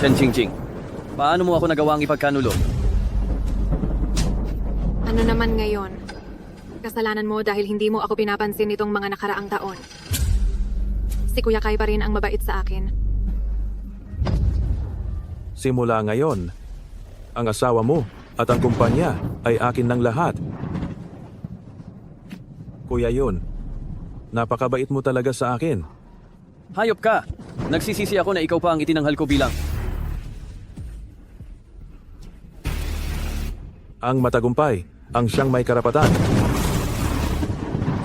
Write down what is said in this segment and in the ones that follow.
Chen Qingjing, paano mo ako nagawang ipagkanulo? Ano naman ngayon? Kasalanan mo dahil hindi mo ako pinapansin nitong mga nakaraang taon. Si Kuya Kai pa rin ang mabait sa akin. Simula ngayon, ang asawa mo at ang kumpanya ay akin ng lahat. Kuya Yun, napakabait mo talaga sa akin. Hayop ka! Nagsisisi ako na ikaw pa ang itinanghal ko bilang. Ang matagumpay, ang siyang may karapatan.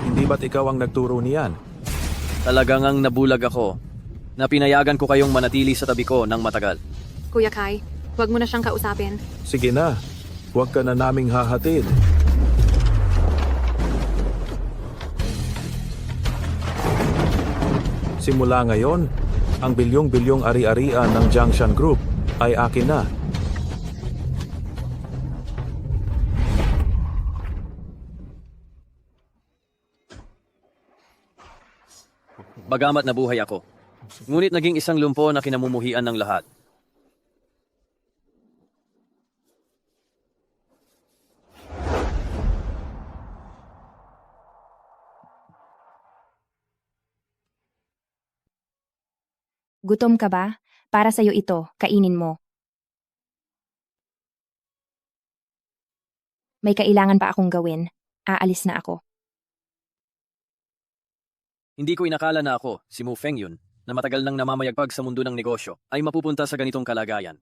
Hindi ba't ikaw ang nagturo niyan? Talagang ang nabulag ako na pinayagan ko kayong manatili sa tabi ko ng matagal. Kuya Kai, huwag mo na siyang kausapin. Sige na, huwag ka na naming hahatid. Simula ngayon, ang bilyong-bilyong ari-arian ng Jiangshan Group ay akin na. Bagamat nabuhay ako, ngunit naging isang lumpo na kinamumuhian ng lahat. Gutom ka ba? Para sa'yo ito, kainin mo. May kailangan pa akong gawin. Aalis na ako. Hindi ko inakala na ako, si Mu Fengyun, na matagal nang namamayagpag sa mundo ng negosyo, ay mapupunta sa ganitong kalagayan.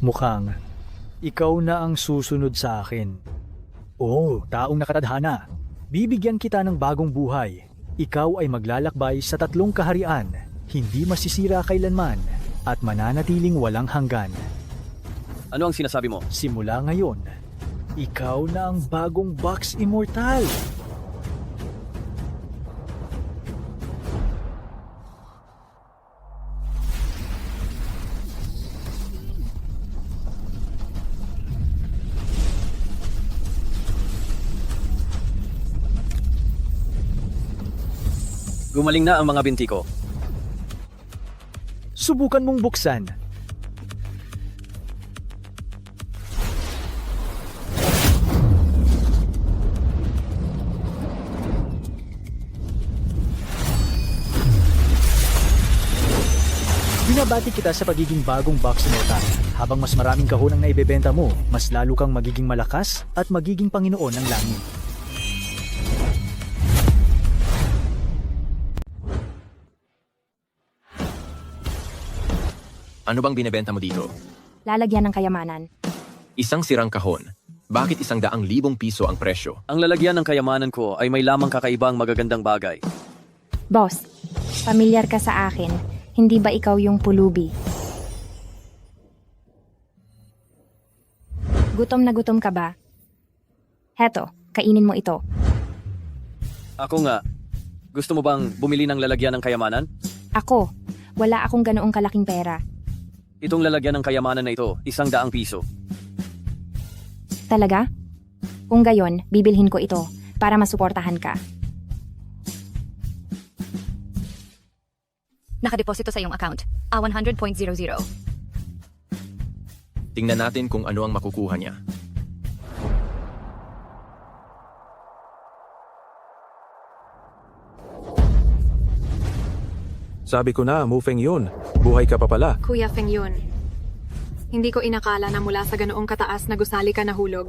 Mukhang, ikaw na ang susunod sa akin. Oo, taong nakatadhana. Bibigyan kita ng bagong buhay. Ikaw ay maglalakbay sa 3 kaharian, hindi masisira kailanman, at mananatiling walang hanggan. Ano ang sinasabi mo? Simula ngayon, ikaw na ang bagong Box Immortal. Gumaling na ang mga binti ko. Subukan mong buksan. Binabati kita sa pagiging bagong Box Immortal. Habang mas maraming kahon ang naibebenta mo, mas lalo kang magiging malakas at magiging Panginoon ng langit. Ano bang binebenta mo dito? Lalagyan ng kayamanan. Isang sirang kahon. Bakit 100,000 piso ang presyo? Ang lalagyan ng kayamanan ko ay may lamang kakaibang magagandang bagay. Boss, pamilyar ka sa akin. Hindi ba ikaw yung pulubi? Gutom na gutom ka ba? Heto, kainin mo ito. Ako nga, gusto mo bang bumili ng lalagyan ng kayamanan? Ako, wala akong ganoong kalaking pera. Itong lalagyan ng kayamanan na ito, 100 piso. Talaga? Kung gayon, bibilhin ko ito para masuportahan ka. Nakadeposito sa iyong account. 100.00. Tingnan natin kung ano ang makukuha niya. Sabi ko na, Mu Fengyun, buhay ka pa pala. Kuya Fengyun, hindi ko inakala na mula sa ganoong kataas na gusali ka nahulog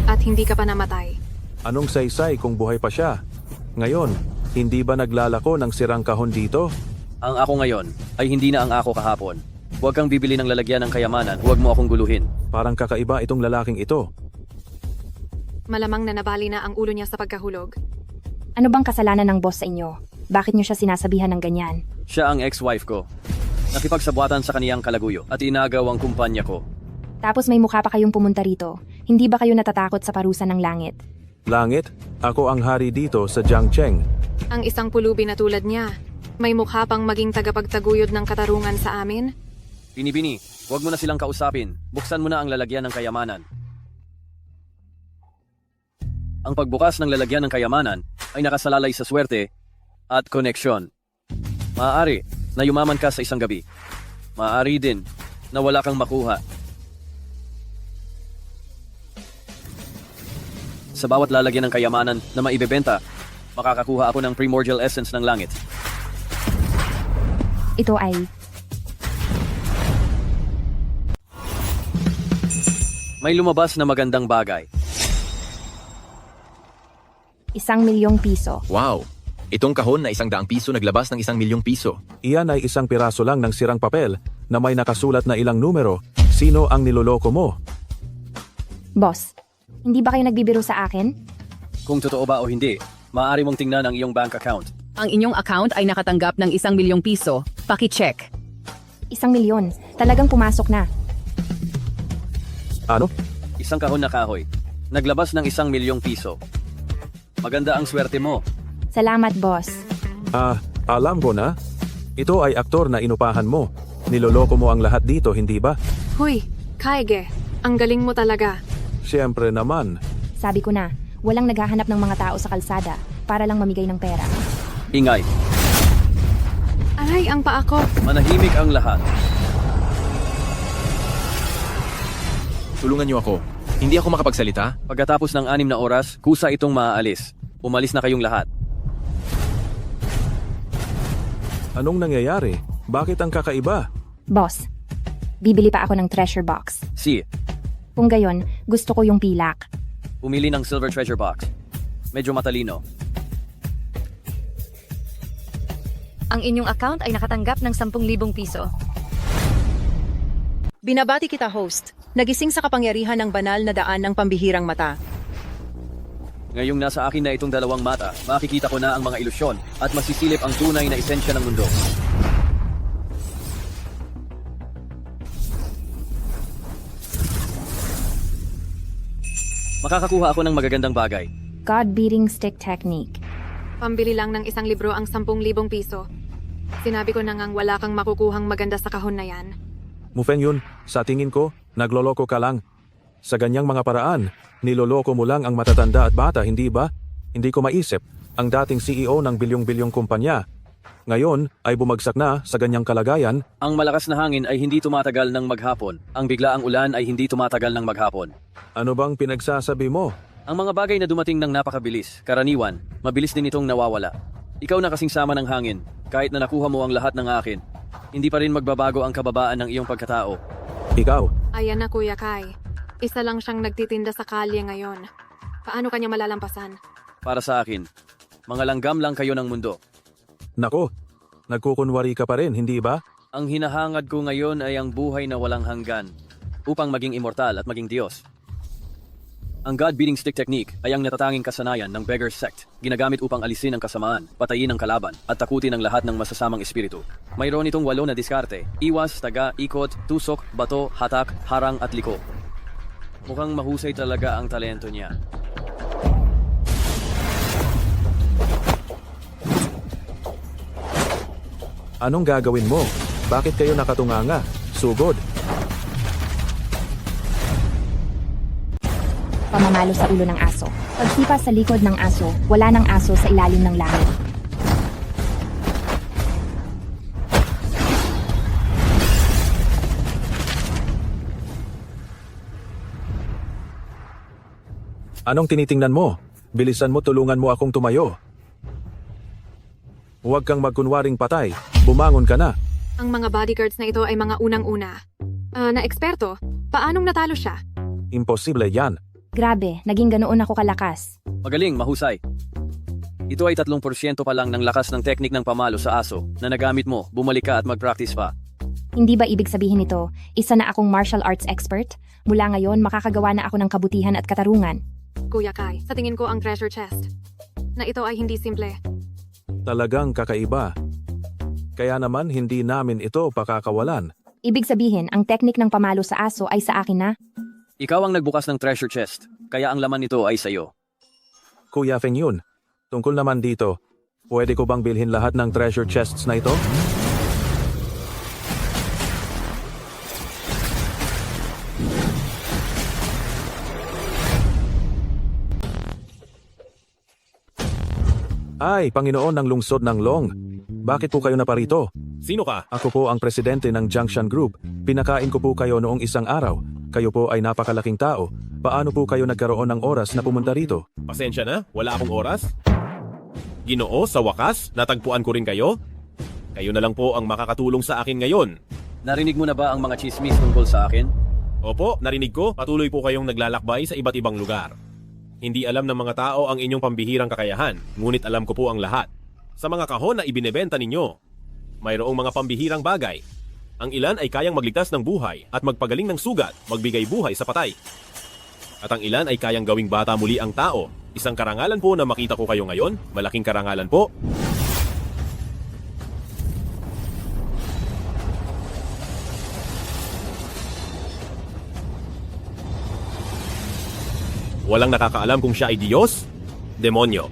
at hindi ka pa namatay. Anong saysay kung buhay pa siya? Ngayon, hindi ba naglalako ng sirang kahon dito? Ang ako ngayon ay hindi na ang ako kahapon. Huwag kang bibili ng lalagyan ng kayamanan, huwag mo akong guluhin. Parang kakaiba itong lalaking ito. Malamang na nabali na ang ulo niya sa pagkahulog. Ano bang kasalanan ng boss sa inyo? Bakit niyo siya sinasabihan ng ganyan? Siya ang ex-wife ko. Nakipagsabuatan sa kaniyang kalaguyo at inagaw ang kumpanya ko. Tapos may mukha pa kayong pumunta rito. Hindi ba kayo natatakot sa parusa ng langit? Langit, ako ang hari dito sa Jiangcheng. Ang isang pulubi na tulad niya, may mukha pang maging tagapagtaguyod ng katarungan sa amin? Binibini, huwag mo na silang kausapin. Buksan mo na ang lalagyan ng kayamanan. Ang pagbukas ng lalagyan ng kayamanan ay nakasalalay sa swerte at koneksyon. Maaari na yumaman ka sa isang gabi. Maaari din na wala kang makuha. Sa bawat lalagyan ng kayamanan na maibebenta, makakakuha ako ng primordial essence ng langit. Ito ay May lumabas na magandang bagay. 1,000,000 piso. Wow! Itong kahon na 100 piso naglabas ng 1,000,000 piso. Iyan ay isang piraso lang ng sirang papel na may nakasulat na ilang numero. Sino ang niloloko mo? Boss, hindi ba kayo nagbibiro sa akin? Kung totoo ba o hindi, maaari mong tingnan ang iyong bank account. Ang inyong account ay nakatanggap ng 1,000,000 piso. Paki-check. 1,000,000. Talagang pumasok na. Ano? Isang kahon na kahoy. Naglabas ng 1,000,000 piso. Maganda ang swerte mo. Salamat, boss. Alam ko na. Ito ay aktor na inupahan mo. Niloloko mo ang lahat dito, hindi ba? Huy, Kaige, ang galing mo talaga. Siyempre naman. Sabi ko na, walang naghahanap ng mga tao sa kalsada para lang mamigay ng pera. Ingay. Aray, ang paa ko. Manahimik ang lahat. Tulungan niyo ako. Hindi ako makapagsalita. Pagkatapos ng 6 na oras, kusa itong maaalis. Umalis na kayong lahat. Anong nangyayari? Bakit ang kakaiba? Boss, bibili pa ako ng treasure box. C. Kung gayon, gusto ko yung pilak. Pumili ng silver treasure box. Medyo matalino. Ang inyong account ay nakatanggap ng 10,000 piso. Binabati kita, host. Nagising sa kapangyarihan ng banal na daan ng pambihirang mata. Ngayong nasa akin na itong 2 mata, makikita ko na ang mga ilusyon at masisilip ang tunay na esensya ng mundo. Makakakuha ako ng magagandang bagay. God-beating stick technique. Pambili lang ng isang libro ang 10,000 piso. Sinabi ko na ngang wala kang makukuhang maganda sa kahon na yan. Mufeng Yun, sa tingin ko, nagloloko ka lang. Sa ganyang mga paraan, niloloko mo lang ang matatanda at bata, hindi ba? Hindi ko maisip, ang dating CEO ng bilyong-bilyong kumpanya. Ngayon ay bumagsak na sa ganyang kalagayan. Ang malakas na hangin ay hindi tumatagal ng maghapon. Ang biglaang ulan ay hindi tumatagal ng maghapon. Ano bang pinagsasabi mo? Ang mga bagay na dumating ng napakabilis, karaniwan, mabilis din itong nawawala. Ikaw na kasing sama ng hangin, kahit na nakuha mo ang lahat ng akin. Hindi pa rin magbabago ang kababaan ng iyong pagkatao. Ikaw, Ayan na, Kuya Kai. Isa lang siyang nagtitinda sa kalye ngayon. Paano kanya malalampasan? Para sa akin, mga langgam lang kayo ng mundo. nako, nagkukunwari ka pa rin, hindi ba? Ang hinahangad ko ngayon ay ang buhay na walang hanggan, upang maging immortal at maging Diyos. Ang God-beating stick technique ay ang natatanging kasanayan ng beggar sect, ginagamit upang alisin ang kasamaan, patayin ang kalaban, at takutin ang lahat ng masasamang espiritu. Mayroon itong 8 na diskarte: iwas, taga, ikot, tusok, bato, hatak, harang at liko. Mukhang mahusay talaga ang talento niya. Anong gagawin mo? Bakit kayo nakatunganga? Sugod. Pamamalo sa ulo ng aso. Pagsipa sa likod ng aso, wala ng aso sa ilalim ng langit. Anong tinitingnan mo? Bilisan mo, tulungan mo akong tumayo. Huwag kang magkunwaring patay. Bumangon ka na. Ang mga bodyguards na ito ay mga unang-una. Na eksperto, paanong natalo siya? Imposible yan. Grabe, naging ganoon ako kalakas. Magaling, mahusay. Ito ay 3% pa lang ng lakas ng teknik ng pamalo sa aso na nagamit mo, bumalik ka at mag-practice pa. Hindi ba ibig sabihin nito, isa na akong martial arts expert? Mula ngayon, makakagawa na ako ng kabutihan at katarungan. Kuya Kai, sa tingin ko ang treasure chest na ito ay hindi simple. Talagang kakaiba. Kaya naman hindi namin ito pakakawalan. Ibig sabihin, ang teknik ng pamalo sa aso ay sa akin na? Ikaw ang nagbukas ng treasure chest, kaya ang laman nito ay sayo. Kuya Feng Yun, tungkol naman dito, pwede ko bang bilhin lahat ng treasure chests na ito? Ay, Panginoon ng lungsod ng Long. Bakit po kayo naparito? Sino ka? Ako po ang presidente ng Junction Group. Pinakain ko po kayo noong isang araw. Kayo po ay napakalaking tao. Paano po kayo nagkaroon ng oras na pumunta rito? Pasensya na, wala akong oras. Ginoo, sa wakas, natagpuan ko rin kayo. Kayo na lang po ang makakatulong sa akin ngayon. Narinig mo na ba ang mga chismis tungkol sa akin? Opo, narinig ko, patuloy po kayong naglalakbay sa iba't ibang lugar. Hindi alam ng mga tao ang inyong pambihirang kakayahan, ngunit alam ko po ang lahat. Sa mga kahon na ibinebenta ninyo, mayroong mga pambihirang bagay. Ang ilan ay kayang magligtas ng buhay at magpagaling ng sugat, magbigay buhay sa patay. At ang ilan ay kayang gawing bata muli ang tao. Isang karangalan po na makita ko kayo ngayon, malaking karangalan po. Walang nakakaalam kung siya ay Diyos, demonyo,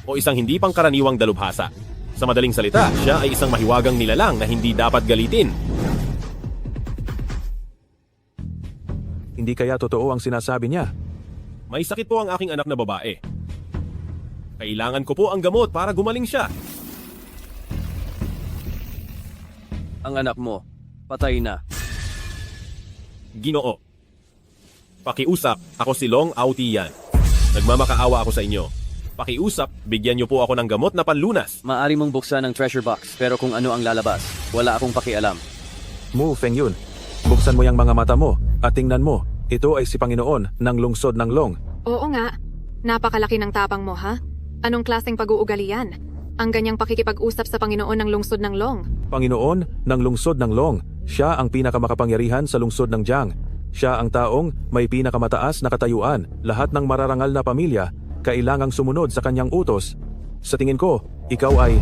o isang hindi pangkaraniwang dalubhasa. Sa madaling salita, siya ay isang mahiwagang nilalang na hindi dapat galitin. Hindi kaya totoo ang sinasabi niya? May sakit po ang aking anak na babae. Kailangan ko po ang gamot para gumaling siya. Ang anak mo, patay na. Ginoo. Pakiusap, ako si Long Autian. Nagmamakaawa ako sa inyo. Pakiusap, bigyan niyo po ako ng gamot na panlunas. Maari mong buksan ang treasure box, pero kung ano ang lalabas, wala akong pakialam. Mu Feng Yun. Buksan mo yung mga mata mo at tingnan mo. Ito ay si Panginoon ng lungsod ng Long. Oo nga. Napakalaki ng tapang mo, ha? Anong klaseng pag-uugali yan? Ang ganyang pakikipag-usap sa Panginoon ng lungsod ng Long. Panginoon ng lungsod ng Long. Siya ang pinakamakapangyarihan sa lungsod ng Jiang. Siya ang taong may pinakamataas na katayuan. Lahat ng mararangal na pamilya kailangang sumunod sa kanyang utos. Sa tingin ko, ikaw ay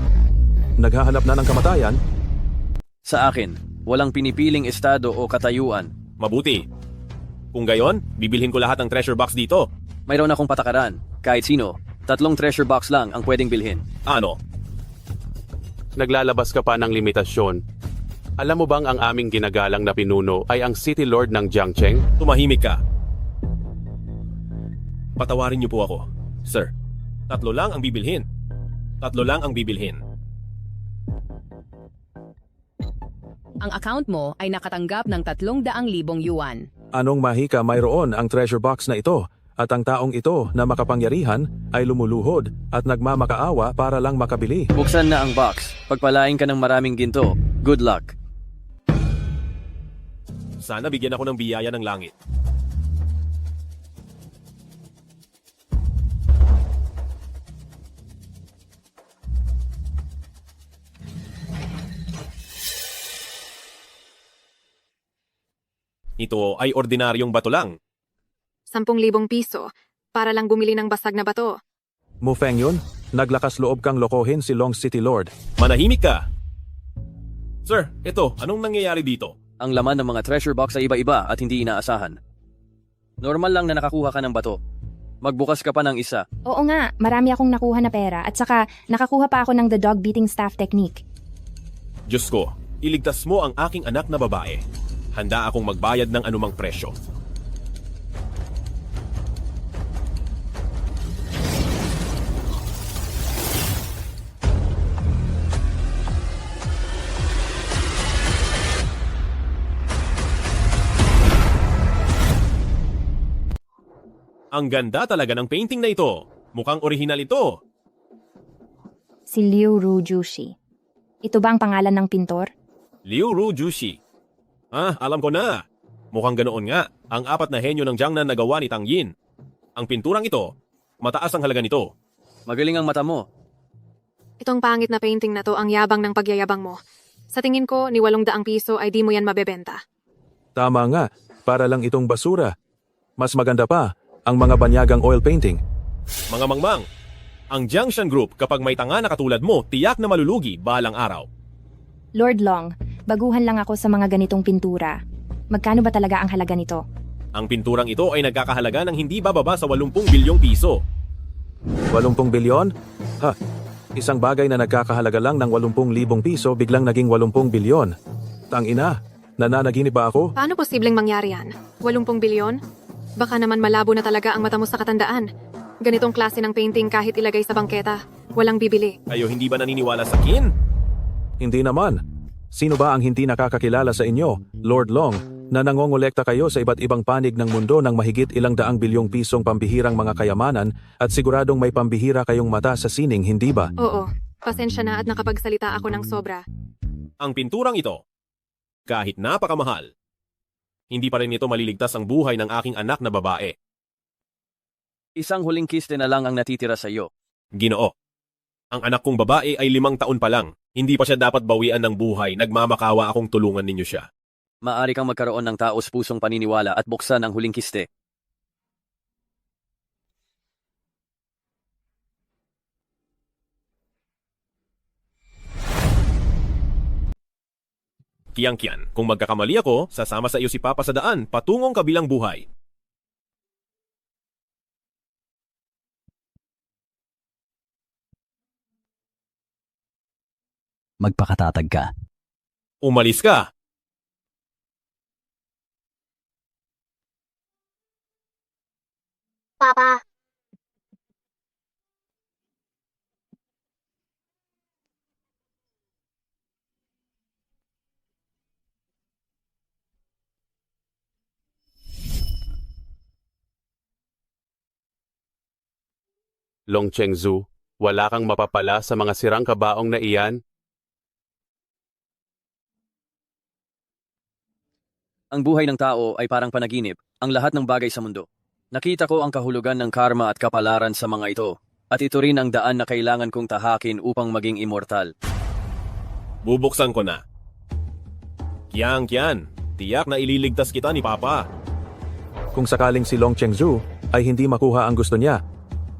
naghahanap na ng kamatayan. Sa akin, walang pinipiling estado o katayuan. Mabuti. Kung gayon, bibilhin ko lahat ng treasure box dito. Mayroon akong patakaran. Kahit sino, 3 treasure box lang ang pwedeng bilhin. Ano? Naglalabas ka pa ng limitasyon. Alam mo bang ang aming ginagalang na pinuno ay ang City Lord ng Jiangcheng? Tumahimik ka. Patawarin niyo po ako, sir. 3 lang ang bibilhin. 3 lang ang bibilhin. Ang account mo ay nakatanggap ng 300,000 yuan. Anong mahika mayroon ang treasure box na ito? At ang taong ito na makapangyarihan ay lumuluhod at nagmamakaawa para lang makabili. Buksan na ang box. Pagpalain ka ng maraming ginto. Good luck. Sana bigyan ako ng biyaya ng langit. Ito ay ordinaryong bato lang. 10,000 piso para lang bumili ng basag na bato. Mu Feng Yun, naglakas loob kang lokohin si Long City Lord. Manahimik ka! Sir, ito, anong nangyayari dito? Ang laman ng mga treasure box ay iba-iba at hindi inaasahan. Normal lang na nakakuha ka ng bato. Magbukas ka pa ng isa. Oo nga, marami akong nakuha na pera at saka nakakuha pa ako ng the dog beating staff technique. Diyos ko, iligtas mo ang aking anak na babae. Handa akong magbayad ng anumang presyo. Ang ganda talaga ng painting na ito. Mukhang orihinal ito. Si Liu Rujushi. Ito ba ang pangalan ng pintor? Liu Rujushi. Alam ko na. Mukhang ganoon nga. Ang 4 na henyo ng Jiangnan na gawa ni Tang Yin. Ang pinturang ito, mataas ang halaga nito. Magaling ang mata mo. Itong pangit na painting na to ang yabang ng pagyayabang mo. Sa tingin ko, ni 800 piso ay di mo yan mabebenta. Tama nga, para lang itong basura. Mas maganda pa ang mga banyagang oil painting. Mga mangmang, ang Jiangshan Group kapag may tanga na katulad mo, tiyak na malulugi balang araw. Lord Long, baguhan lang ako sa mga ganitong pintura. Magkano ba talaga ang halaga nito? Ang pinturang ito ay nagkakahalaga ng hindi bababa sa 80 bilyong piso. 80 bilyon? Ha, isang bagay na nagkakahalaga lang ng 80,000 piso biglang naging 80 bilyon. Tangina, nananaginip ba ako? Paano posibleng mangyari yan? 80 bilyon? Baka naman malabo na talaga ang mata mo sa katandaan. Ganitong klase ng painting kahit ilagay sa bangketa. Walang bibili. Kayo hindi ba naniniwala sa kin? Hindi naman. Sino ba ang hindi nakakakilala sa inyo, Lord Long, na nangongolekta kayo sa iba't ibang panig ng mundo ng mahigit ilang daang bilyong pisong pambihirang mga kayamanan at siguradong may pambihira kayong mata sa sining, hindi ba? Oo, pasensya na at nakapagsalita ako ng sobra. Ang pinturang ito, kahit napakamahal, hindi pa rin ito maliligtas ang buhay ng aking anak na babae. Isang huling kiste na lang ang natitira sa iyo. Ginoo, ang anak kong babae ay 5 taon pa lang. Hindi pa siya dapat bawian ng buhay. Nagmamakawa akong tulungan ninyo siya. Maaari kang magkaroon ng taos-pusong paniniwala at buksan ang huling kiste. Kiyang-kiyan, kung magkakamali ako, sasama sa iyo si Papa sa daan, patungong kabilang buhay. Magpakatatag ka. Umalis ka! Papa. Long Chengzu, wala kang mapapala sa mga sirang kabaong na iyan? Ang buhay ng tao ay parang panaginip, ang lahat ng bagay sa mundo. Nakita ko ang kahulugan ng karma at kapalaran sa mga ito, at ito rin ang daan na kailangan kong tahakin upang maging immortal. Bubuksan ko na. Kiyang-kiyan, tiyak na ililigtas kita ni Papa. Kung sakaling si Long Chengzu ay hindi makuha ang gusto niya,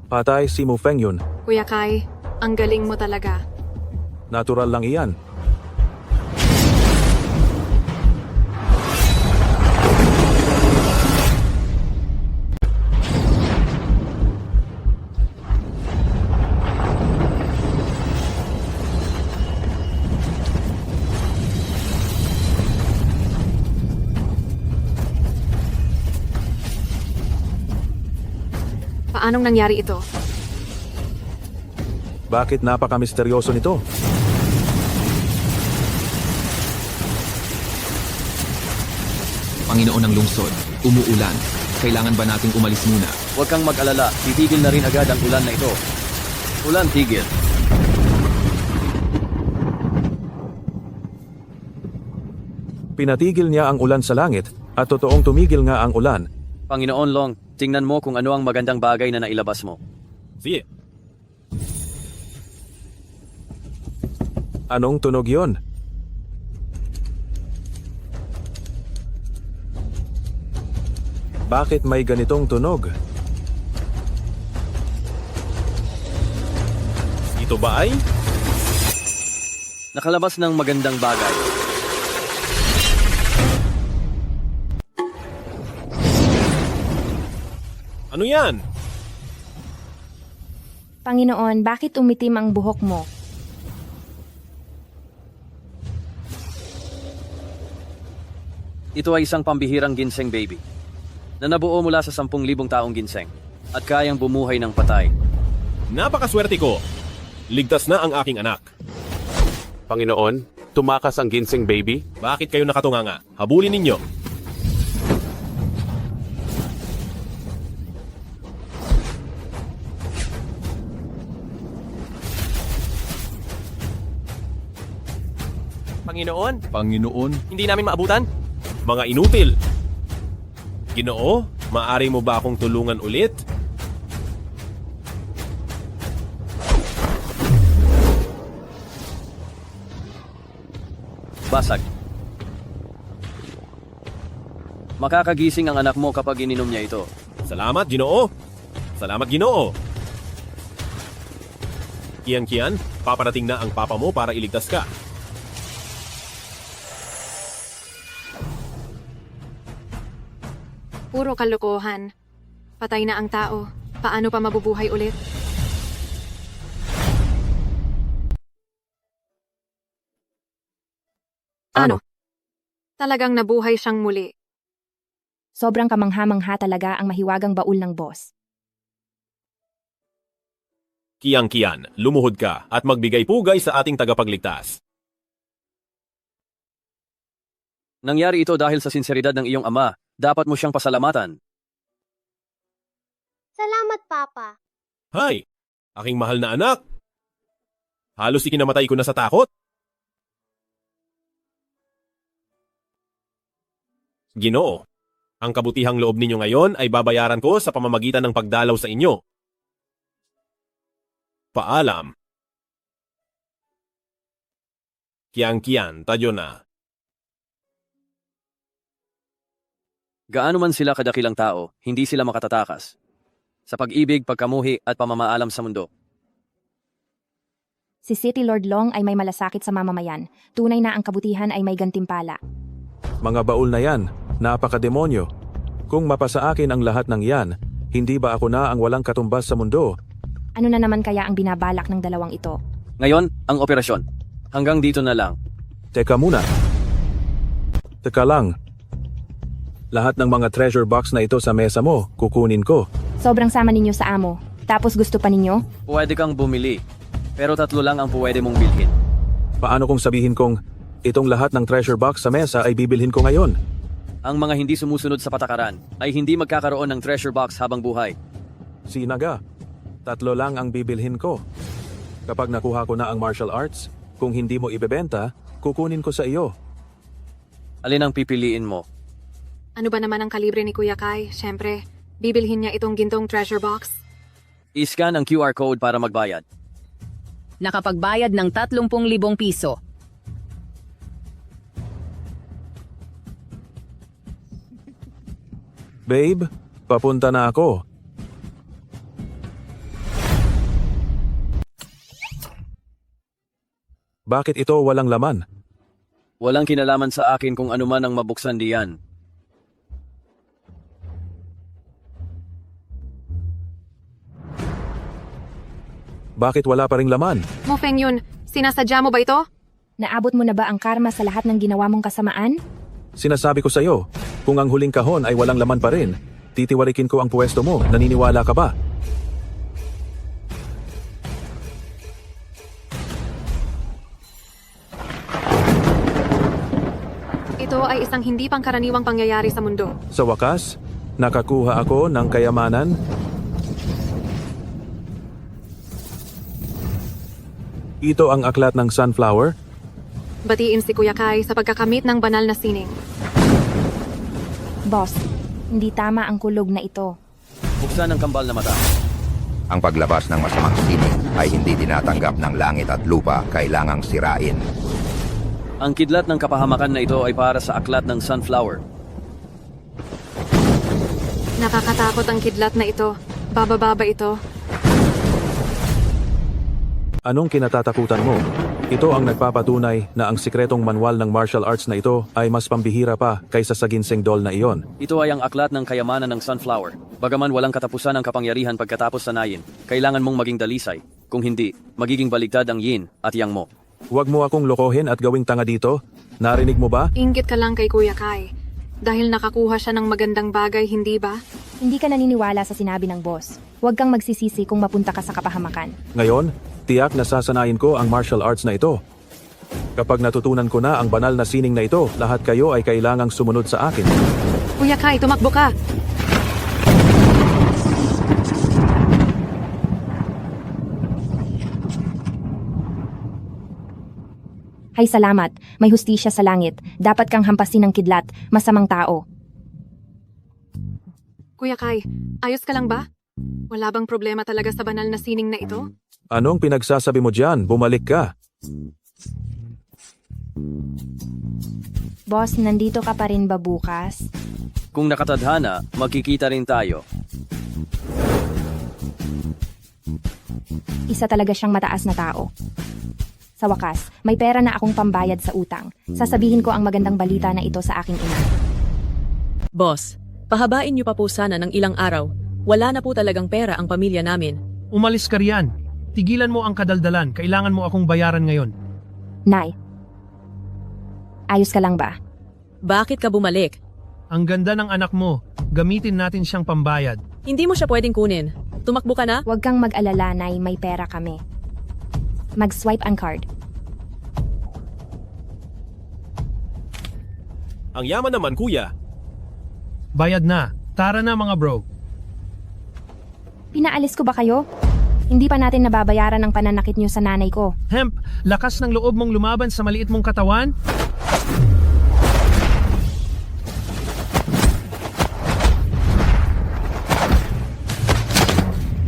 patay si Mu Feng yun. Kuya Kai, ang galing mo talaga. Natural lang iyan. Paanong nangyari ito? Bakit napaka-misteryoso nito? Panginoon ng lungsod, umuulan. Kailangan ba nating umalis muna? Huwag kang mag-alala, titigil na rin agad ang ulan na ito. Ulan, tigil. Pinatigil niya ang ulan sa langit at totoong tumigil nga ang ulan. Panginoon Long, tingnan mo kung ano ang magandang bagay na nailabas mo. Sige. Anong tunog yon? Bakit may ganitong tunog? Ito ba ay? Nakalabas ng magandang bagay. Ano yan? Panginoon, bakit umitim ang buhok mo? Ito ay isang pambihirang ginseng baby na nabuo mula sa 10,000 taong ginseng at kayang bumuhay ng patay. Napakaswerte ko. Ligtas na ang aking anak. Panginoon, tumakas ang ginseng baby? Bakit kayo nakatunganga? Habulin ninyo. Panginoon, Hindi namin maabutan? Mga inutil. Ginoo, maaari mo ba akong tulungan ulit? Basag. Makakagising ang anak mo kapag ininom niya ito. Salamat, Ginoo. Salamat, Ginoo. Kiyan-kiyan, paparating na ang papa mo para iligtas ka. Puro kalokohan. Patay na ang tao. Paano pa mabubuhay ulit? Ano? Talagang nabuhay siyang muli. Sobrang kamangha-mangha talaga ang mahiwagang baul ng boss. Kiyang-kiyan, lumuhod ka at magbigay pugay sa ating tagapagligtas. Nangyari ito dahil sa sinseridad ng iyong ama. Dapat mo siyang pasalamatan. Salamat, Papa. Hay! Aking mahal na anak! Halos ikinamatay ko na sa takot. Ginoo, ang kabutihang loob ninyo ngayon ay babayaran ko sa pamamagitan ng pagdalaw sa inyo. Paalam. Kiyang-kiyan, tadyo na. Gaano man sila kadakilang tao, hindi sila makatatakas. Sa pag-ibig, pagkamuhi at pamamaalam sa mundo. Si City Lord Long ay may malasakit sa mamamayan. Tunay na ang kabutihan ay may gantimpala. Mga baul na yan, napakademonyo. Kung mapasa akin ang lahat ng yan, hindi ba ako na ang walang katumbas sa mundo? Ano na naman kaya ang binabalak ng dalawang ito? Ngayon, ang operasyon. Hanggang dito na lang. Teka muna. Teka lang. Lahat ng mga treasure box na ito sa mesa mo, kukunin ko. Sobrang sama ninyo sa amo. Tapos gusto pa ninyo? Pwede kang bumili. Pero 3 lang ang pwede mong bilhin. Paano kung sabihin kong itong lahat ng treasure box sa mesa ay bibilhin ko ngayon? Ang mga hindi sumusunod sa patakaran ay hindi magkakaroon ng treasure box habang buhay. Sinaga, 3 lang ang bibilhin ko. Kapag nakuha ko na ang martial arts, kung hindi mo ibebenta, kukunin ko sa iyo. Alin ang pipiliin mo? Ano ba naman ang kalibre ni Kuya Kai? Siyempre, bibilhin niya itong gintong treasure box. I-scan ang QR code para magbayad. Nakapagbayad ng 30,000 piso. Babe, papunta na ako. Bakit ito walang laman? Walang kinalaman sa akin kung ano man ang mabuksan diyan. Bakit wala pa ring laman? Mo Feng Yun, sinasadya mo ba ito? Naabot mo na ba ang karma sa lahat ng ginawa mong kasamaan? Sinasabi ko sa iyo, kung ang huling kahon ay walang laman pa rin, titiwalikin ko ang pwesto mo. Naniniwala ka ba? Ito ay isang hindi pangkaraniwang pangyayari sa mundo. Sa wakas, nakakuha ako ng kayamanan. Ito ang aklat ng sunflower. Batiin si Kuya Kai sa pagkakamit ng banal na sining. Boss, hindi tama ang kulog na ito. Buksan ang kambal na mata. Ang paglabas ng masamang sining ay hindi tinatanggap ng langit at lupa, kailangang sirain. Ang kidlat ng kapahamakan na ito ay para sa aklat ng sunflower. Nakakatakot ang kidlat na ito. Bababa ito. Anong kinatatakutan mo? Ito ang nagpapatunay na ang sikretong manual ng martial arts na ito ay mas pambihira pa kaysa sa ginseng doll na iyon. Ito ay ang aklat ng kayamanan ng sunflower. Bagaman walang katapusan ng kapangyarihan pagkatapos sanayin, kailangan mong maging dalisay. Kung hindi, magiging baligtad ang yin at yang mo. Huwag mo akong lokohin at gawing tanga dito. Narinig mo ba? Inggit ka lang kay Kuya Kai. Dahil nakakuha siya ng magandang bagay, hindi ba? Hindi ka naniniwala sa sinabi ng boss. Huwag kang magsisisi kung mapunta ka sa kapahamakan. Ngayon, tiyak na sasanayin ko ang martial arts na ito. Kapag natutunan ko na ang banal na sining na ito, lahat kayo ay kailangang sumunod sa akin. Kuya Kai, tumakbo ka! Hay salamat, may hustisya sa langit. Dapat kang hampasin ng kidlat, masamang tao. Kuya Kai, ayos ka lang ba? Wala bang problema talaga sa banal na sining na ito? Anong pinagsasabi mo dyan? Bumalik ka. Boss, nandito ka pa rin ba bukas? Kung nakatadhana, magkikita rin tayo. Isa talaga siyang mataas na tao. Sa wakas, may pera na akong pambayad sa utang. Sasabihin ko ang magandang balita na ito sa aking ina. Boss, pahabain niyo pa po sana ng ilang araw. Wala na po talagang pera ang pamilya namin. Umalis ka riyan. Tigilan mo ang kadaldalan. Kailangan mo akong bayaran ngayon. Nay, ayos ka lang ba? Bakit ka bumalik? Ang ganda ng anak mo. Gamitin natin siyang pambayad. Hindi mo siya pwedeng kunin. tumakbo ka na? Huwag kang mag-alala, Nay, may pera kami. Mag-swipe ang card. Ang yaman naman, kuya. Bayad na. Tara na mga bro. Pinaalis ko ba kayo? Hindi pa natin nababayaran ang pananakit niyo sa nanay ko. Hemp, lakas ng loob mong lumaban sa maliit mong katawan?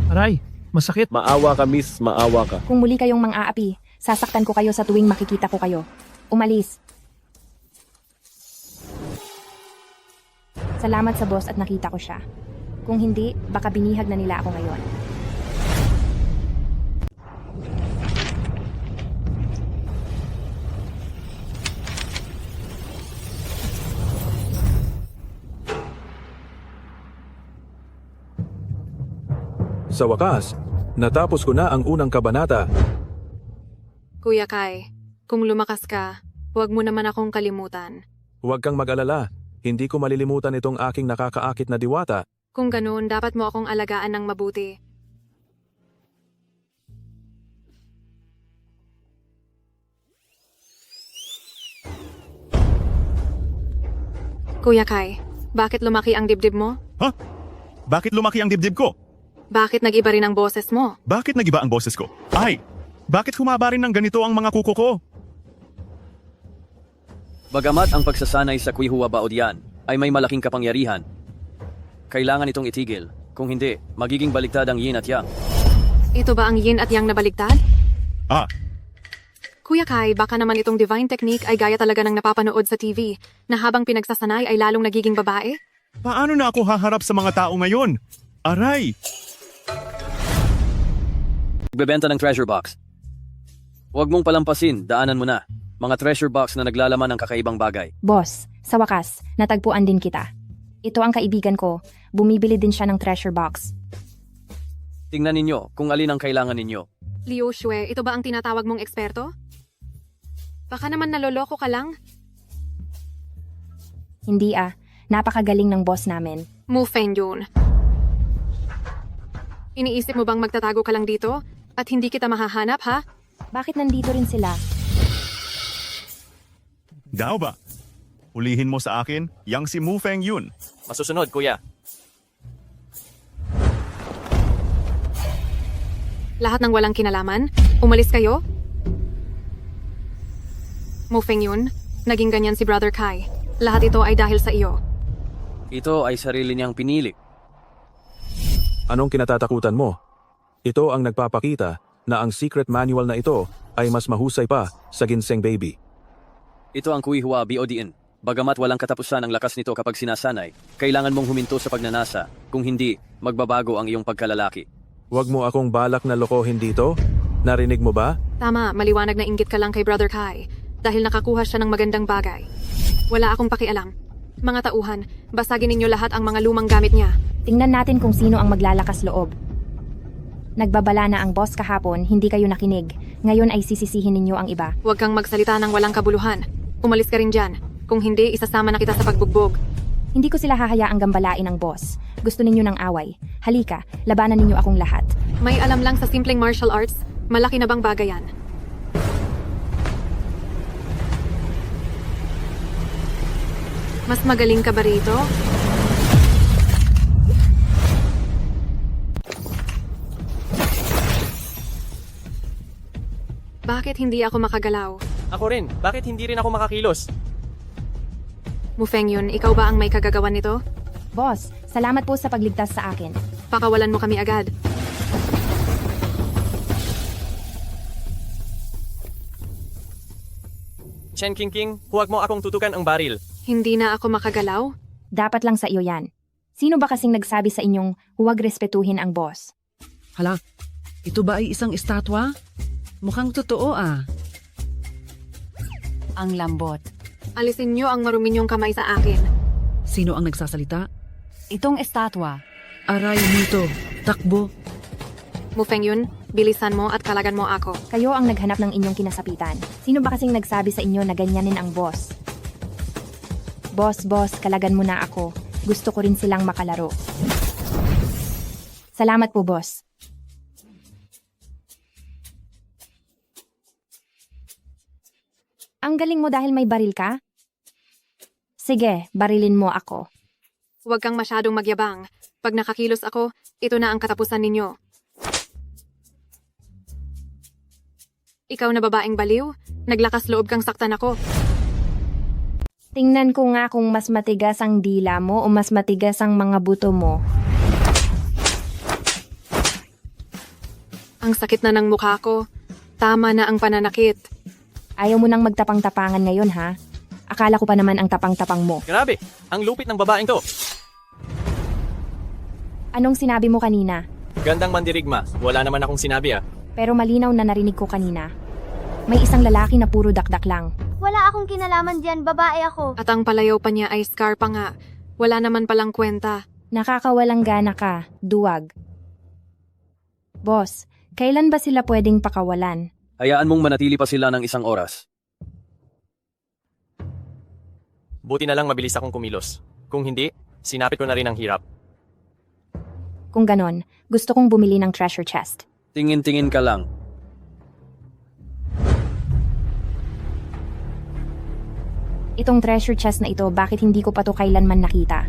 Aray, masakit. Maawa ka, miss. Maawa ka. Kung muli kayong mang-aapi, sasaktan ko kayo sa tuwing makikita ko kayo. Umalis. Salamat sa boss at nakita ko siya. Kung hindi, baka binihag na nila ako ngayon. Sa wakas, natapos ko na ang unang kabanata. Kuya Kai, kung lumakas ka, huwag mo naman akong kalimutan. Huwag kang mag-alala, hindi ko malilimutan itong aking nakakaakit na diwata. Kung ganoon, dapat mo akong alagaan ng mabuti. Kuya Kai, bakit lumaki ang dibdib mo? Ha? Bakit lumaki ang dibdib ko? Bakit nag-iba rin ang boses mo? Bakit nagiba ang boses ko? Ay! Bakit humaba rin ng ganito ang mga kuko ko? Bagamat ang pagsasanay sa Kuihua Baodian ay may malaking kapangyarihan, kailangan itong itigil. Kung hindi, magiging baliktad ang yin at yang. Ito ba ang yin at yang na baligtad? Ah, Kuya Kai, baka naman itong divine technique ay gaya talaga ng napapanood sa TV, na habang pinagsasanay ay lalong nagiging babae? paano na ako haharap sa mga tao ngayon? Aray! Bebenta ng treasure box. Huwag mong palampasin, daanan mo na. Mga treasure box na naglalaman ng kakaibang bagay. Boss, sa wakas, natagpuan din kita. Ito ang kaibigan ko. Bumibili din siya ng treasure box. Tingnan ninyo kung alin ang kailangan ninyo. Liu Xue, ito ba ang tinatawag mong eksperto? Baka naman naloloko ka lang? Hindi napakagaling ng boss namin. Mu Fengyun. Iniisip mo bang magtatago ka lang dito at hindi kita mahahanap, ha? Bakit nandito rin sila? Daw ba? Ulihin mo sa akin, yang si Mu Feng Yun. Masusunod, kuya. Lahat ng walang kinalaman? Umalis kayo? Mu Fengyun, naging ganyan si Brother Kai. Lahat ito ay dahil sa iyo. Ito ay sarili niyang pinili. Anong kinatatakutan mo? Ito ang nagpapakita na ang secret manual na ito ay mas mahusay pa sa ginseng baby. Ito ang Kuihua Baodian. Bagamat walang katapusan ang lakas nito kapag sinasanay, kailangan mong huminto sa pagnanasa. Kung hindi, magbabago ang iyong pagkalalaki. Huwag mo akong balak na lokohin dito. Narinig mo ba? Tama, maliwanag na inggit ka lang kay Brother Kai dahil nakakuha siya ng magandang bagay. Wala akong pakialam. Mga tauhan, basagin ninyo lahat ang mga lumang gamit niya. Tingnan natin kung sino ang maglalakas loob. Nagbabala na ang boss kahapon, hindi kayo nakinig. Ngayon ay sisisihin ninyo ang iba. Huwag kang magsalita ng walang kabuluhan. Umalis ka rin dyan. Kung hindi, isasama na kita sa pagbugbog. Hindi ko sila hahayaang gambalain ang boss. Gusto ninyo ng away. Halika, labanan ninyo akong lahat. May alam lang sa simpleng martial arts, malaki na bang bagay yan? Mas magaling ka ba rito? Bakit hindi ako makagalaw? Ako rin. Bakit hindi rin ako makakilos? Mu Fengyun, ikaw ba ang may kagagawan nito? Boss, salamat po sa pagligtas sa akin. Pakawalan mo kami agad. Chen King, huwag mo akong tutukan ang baril. Hindi na ako makagalaw? Dapat lang sa iyo yan. Sino ba kasing nagsabi sa inyong huwag respetuhin ang boss? Hala, ito ba ay isang estatwa? Mukhang totoo Ang lambot. Alisin niyo ang marumi niyong kamay sa akin. Sino ang nagsasalita? Itong estatwa. Aray nito, takbo. Mu Fengyun, bilisan mo at kalagan mo ako. Kayo ang naghanap ng inyong kinasapitan. Sino ba kasing nagsabi sa inyo na ganyanin ang boss? Boss, kalagan mo na ako. Gusto ko rin silang makalaro. Salamat po, boss. Ang galing mo dahil may baril ka? Sige, barilin mo ako. Huwag kang masyadong magyabang. Pag nakakilos ako, ito na ang katapusan ninyo. Ikaw na babaeng baliw, naglakas loob kang saktan ako. Tingnan ko nga kung mas matigas ang dila mo o mas matigas ang mga buto mo. Ang sakit na ng mukha ko. Tama na ang pananakit. Ayaw mo nang magtapang-tapangan ngayon, ha? Akala ko pa naman ang tapang-tapang mo. Grabe, ang lupit ng babaeng to. Anong sinabi mo kanina? Gandang mandirigma, wala naman akong sinabi ah. Pero malinaw na narinig ko kanina. May isang lalaki na puro dakdak lang. Wala akong kinalaman dyan, babae ako. At ang palayaw pa niya ay scar pa nga. Wala naman palang kwenta. Nakakawalang gana ka, duwag. Boss, kailan ba sila pwedeng pakawalan? Hayaan mong manatili pa sila ng 1 oras. Buti na lang mabilis akong kumilos. Kung hindi, sinapit ko na rin ang hirap. Kung ganon, gusto kong bumili ng treasure chest. Tingin-tingin ka lang. Itong treasure chest na ito, bakit hindi ko pa to kailanman nakita?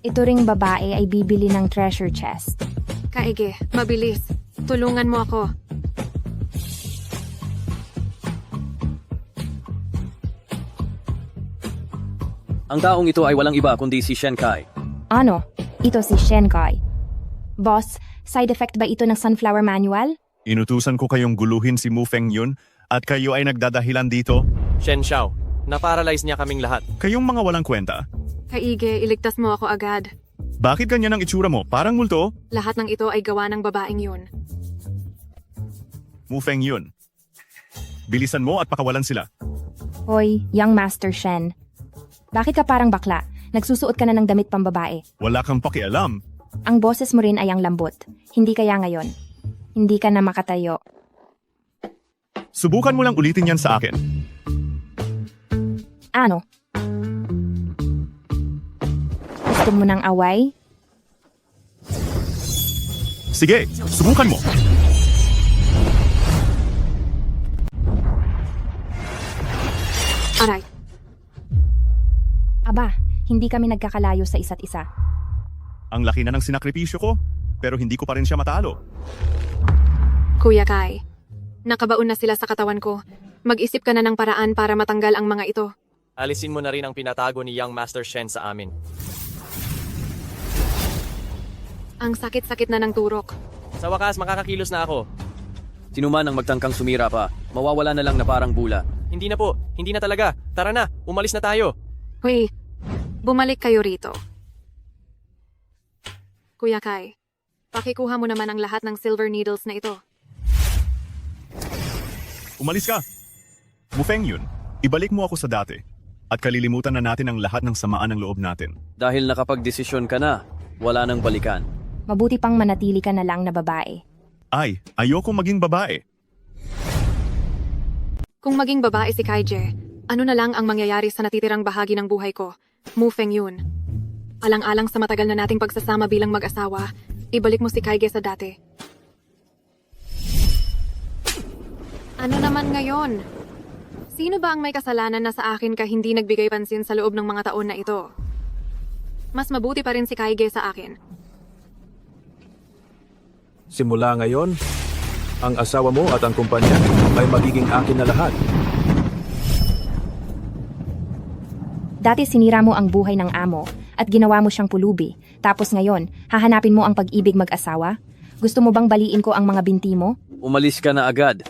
Ito ring babae ay bibili ng treasure chest. Kaige, mabilis. Tulungan mo ako. Ang taong ito ay walang iba kundi si Shen Kai. Ano? Ito si Shen Kai. Boss, side effect ba ito ng sunflower manual? Inutusan ko kayong guluhin si Mu Feng Yun at kayo ay nagdadahilan dito. Shen Xiao, na-paralyze niya kaming lahat. Kayong mga walang kwenta. Kaige, iligtas mo ako agad. Bakit ganyan ang itsura mo? Parang multo? Lahat ng ito ay gawa ng babaeng yun. Mu Feng Yun. Bilisan mo at pakawalan sila. Hoy, young Master Shen. Bakit ka parang bakla? Nagsusuot ka na ng damit pambabae. Wala kang pakialam. Ang boses mo rin ay ang lambot. Hindi kaya ngayon. Hindi ka na makatayo. Subukan mo lang ulitin yan sa akin. Ano? Gusto mo ng away? Sige, subukan mo. Aray. Aba, hindi kami nagkakalayo sa isa't isa. Ang laki na ng sinakripisyo ko, pero hindi ko pa rin siya matalo. Kuya Kai, nakabaon na sila sa katawan ko. Mag-isip ka na ng paraan para matanggal ang mga ito. Alisin mo na rin ang pinatago ni Young Master Shen sa amin. Ang sakit-sakit na ng turok. Sa wakas, makakakilos na ako. Sino man ang magtangkang sumira pa, mawawala na lang na parang bula. Hindi na po, hindi na talaga. Tara na, umalis na tayo. Hoy, bumalik kayo rito. Kuya Kai, pakikuha mo naman ang lahat ng silver needles na ito. Umalis ka. Mu Feng Yun, ibalik mo ako sa dati. At kalilimutan na natin ang lahat ng samaan ng loob natin. Dahil nakapagdesisyon ka na, wala nang balikan. Mabuti pang manatili ka na lang na babae. Ay, ayoko maging babae. Kung maging babae si Kaije, ano na lang ang mangyayari sa natitirang bahagi ng buhay ko? Mu Feng Yun. Alang-alang sa matagal na nating pagsasama bilang mag-asawa, ibalik mo si Kaige sa dati. Ano naman ngayon? Sino ba ang may kasalanan na sa akin ka hindi nagbigay pansin sa loob ng mga taon na ito? Mas mabuti pa rin si Kaige sa akin. Simula ngayon, ang asawa mo at ang kumpanya ay magiging akin na lahat. Dati sinira mo ang buhay ng amo at ginawa mo siyang pulubi. Tapos ngayon, hahanapin mo ang pag-ibig mag-asawa? Gusto mo bang baliin ko ang mga binti mo? Umalis ka na agad.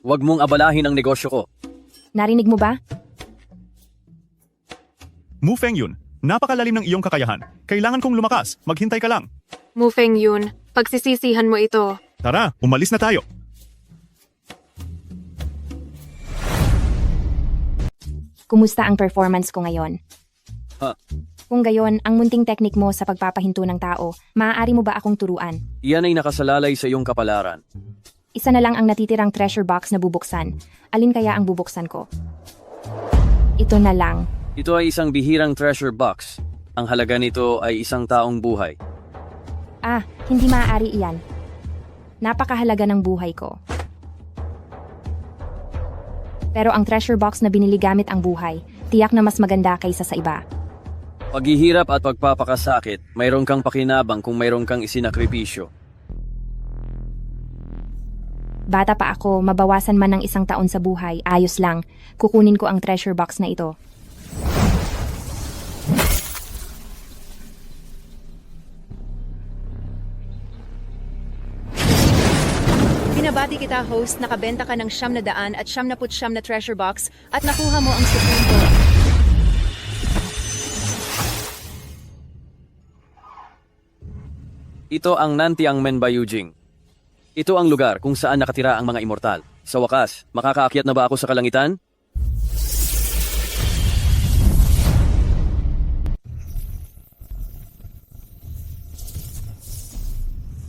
Huwag mong abalahin ang negosyo ko. Narinig mo ba? Mu Feng Yun, napakalalim ng iyong kakayahan. Kailangan kong lumakas. Maghintay ka lang. Mu Feng Yun, pagsisisihan mo ito. Tara, umalis na tayo. Kumusta ang performance ko ngayon? Kung gayon, ang munting teknik mo sa pagpapahinto ng tao, maaari mo ba akong turuan? Iyan ay nakasalalay sa iyong kapalaran. Isa na lang ang natitirang treasure box na bubuksan. Alin kaya ang bubuksan ko? Ito na lang. Ito ay isang bihirang treasure box. Ang halaga nito ay isang taong buhay. Ah, hindi maaari iyan. Napakahalaga ng buhay ko. Pero ang treasure box na binili gamit ang buhay, tiyak na mas maganda kaysa sa iba. Paghihirap at pagpapakasakit, mayroon kang pakinabang kung mayroon kang isinakripisyo. Bata pa ako, mabawasan man ng 1 taon sa buhay, ayos lang. Kukunin ko ang treasure box na ito. Binabati kita, host, nakabenta ka ng 900 at 99 na treasure box at nakuha mo ang Supreme Gold. Ito ang Nantiang Menbayujing. Ito ang lugar kung saan nakatira ang mga immortal. Sa wakas, makakaakyat na ba ako sa kalangitan?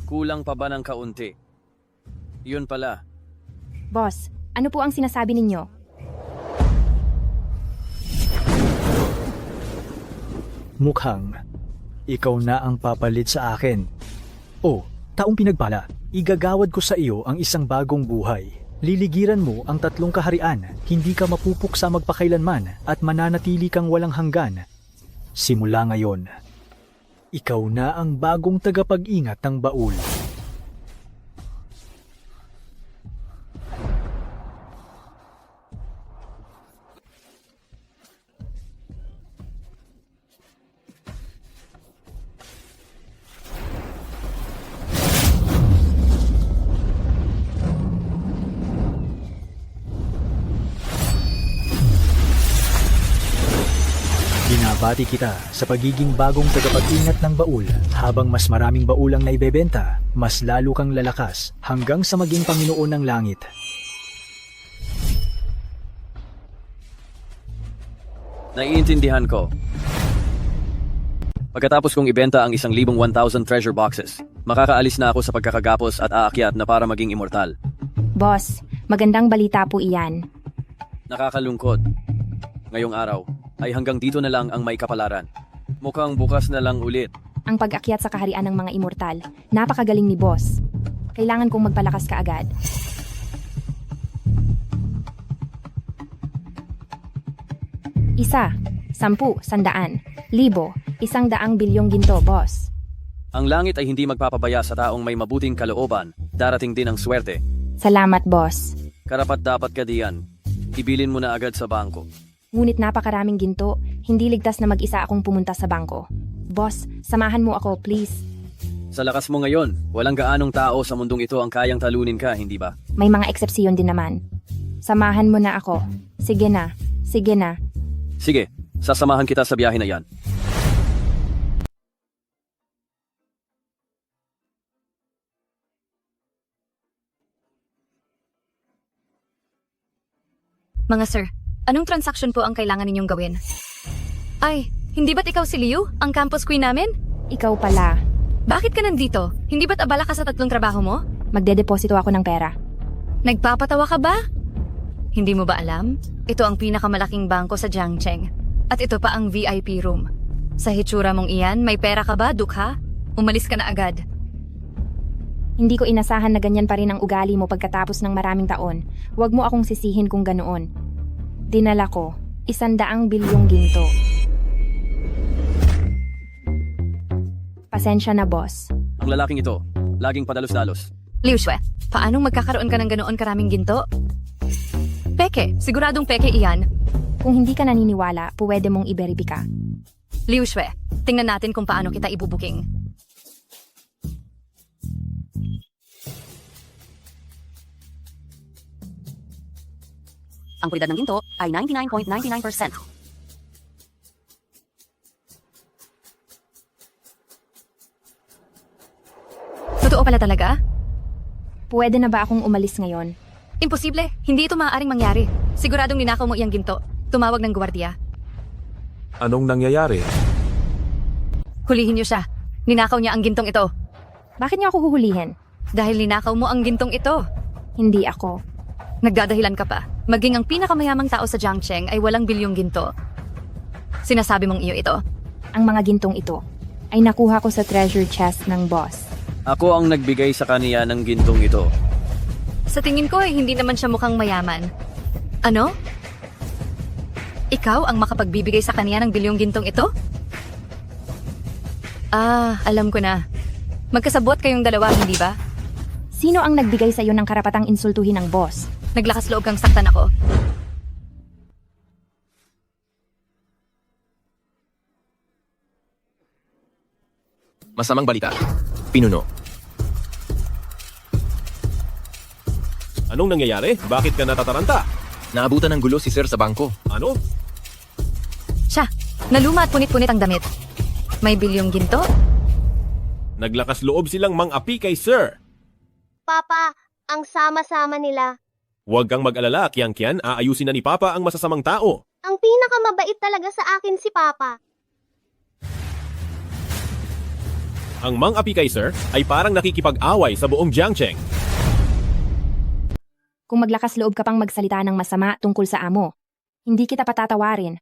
Kulang pa ba ng kaunti? Yun pala. Boss, ano po ang sinasabi ninyo? Mukhang ikaw na ang papalit sa akin. Oh, taong pinagpala, igagawad ko sa iyo ang isang bagong buhay. Liligiran mo ang 3 kaharian, hindi ka mapupuksa magpakailanman at mananatili kang walang hanggan. Simula ngayon, ikaw na ang bagong tagapag-ingat ng baul. Binabati kita sa pagiging bagong tagapag-ingat ng baul. Habang mas maraming baul ang naibebenta, mas lalo kang lalakas hanggang sa maging Panginoon ng Langit. Naiintindihan ko. Pagkatapos kong ibenta ang 1,000 treasure boxes, makakaalis na ako sa pagkakagapos at aakyat na para maging immortal. Boss, magandang balita po iyan. Nakakalungkot. Ngayong araw, ay hanggang dito na lang ang may kapalaran. Mukhang bukas na lang ulit. Ang pag-akyat sa kaharian ng mga immortal, napakagaling ni boss. Kailangan kong magpalakas kaagad. Isa, 10, 100, 1,000, 100 bilyong ginto, boss. Ang langit ay hindi magpapabaya sa taong may mabuting kalooban. Darating din ang swerte. Salamat, boss. Karapat-dapat ka diyan. Ibilin mo na agad sa bangko. Ngunit napakaraming ginto, hindi ligtas na mag-isa akong pumunta sa bangko. Boss, samahan mo ako, please. Sa lakas mo ngayon, walang gaanong tao sa mundong ito ang kayang talunin ka, hindi ba? May mga eksepsyon din naman. Samahan mo na ako. Sige na, sige na. Sige, sasamahan kita sa biyahe na yan. Mga sir, anong transaction po ang kailangan ninyong gawin? Ay, hindi ba't ikaw si Liu, ang campus queen namin? Ikaw pala. Bakit ka nandito? Hindi ba't abala ka sa 3 trabaho mo? Magdedeposito ako ng pera. Nagpapatawa ka ba? Hindi mo ba alam? Ito ang pinakamalaking bangko sa Jiangcheng. At ito pa ang VIP room. Sa hitsura mong iyan, may pera ka ba, Dukha? Umalis ka na agad. Hindi ko inasahan na ganyan pa rin ang ugali mo pagkatapos ng maraming taon. Huwag mo akong sisihin kung ganoon. Dinala ko, 100 bilyong ginto. Pasensya na, boss. Ang lalaking ito, laging padalos-dalos. Liu Xue, paanong magkakaroon ka ng ganoon karaming ginto? Peke, siguradong peke iyan. Kung hindi ka naniniwala, pwede mong iberipika. Liu Xue, tingnan natin kung paano kita ibubuking. Ang pulidad ng ginto ay 99.99%. Totoo pala talaga? Pwede na ba akong umalis ngayon? Imposible, hindi ito maaaring mangyari. Siguradong ninakaw mo iyang ginto. Tumawag ng gwardiya. Anong nangyayari? Hulihin niyo siya. Ninakaw niya ang gintong ito. Bakit niyo ako huhulihin? Dahil ninakaw mo ang gintong ito. Hindi ako. Nagdadahilan ka pa. Maging ang pinakamayamang tao sa Jiangcheng ay walang bilyong ginto. Sinasabi mong iyo ito. Ang mga gintong ito ay nakuha ko sa treasure chest ng boss. Ako ang nagbigay sa kaniya ng gintong ito. Sa tingin ko ay hindi naman siya mukhang mayaman. Ano? Ikaw ang makapagbibigay sa kaniya ng bilyong gintong ito? Alam ko na. Magkasabot kayong dalawa, hindi ba? Sino ang nagbigay sa iyo ng karapatang insultuhin ng boss? Naglakas loob kang saktan ako. Masamang balita. Pinuno. Anong nangyayari? Bakit ka natataranta? Naabutan ng gulo si Sir sa bangko. Ano? Siya, naluma at punit-punit ang damit. May bilyong ginto? Naglakas loob silang mang-api kay Sir. Papa, ang sama-sama nila. Huwag kang mag-alala, Kian-Kian. Aayusin na ni Papa ang masasamang tao. Ang pinakamabait talaga sa akin si Papa. Ang mang-api kay Sir ay parang nakikipag-away sa buong Jiangcheng. Kung maglakas loob ka pang magsalita ng masama tungkol sa amo, hindi kita patatawarin.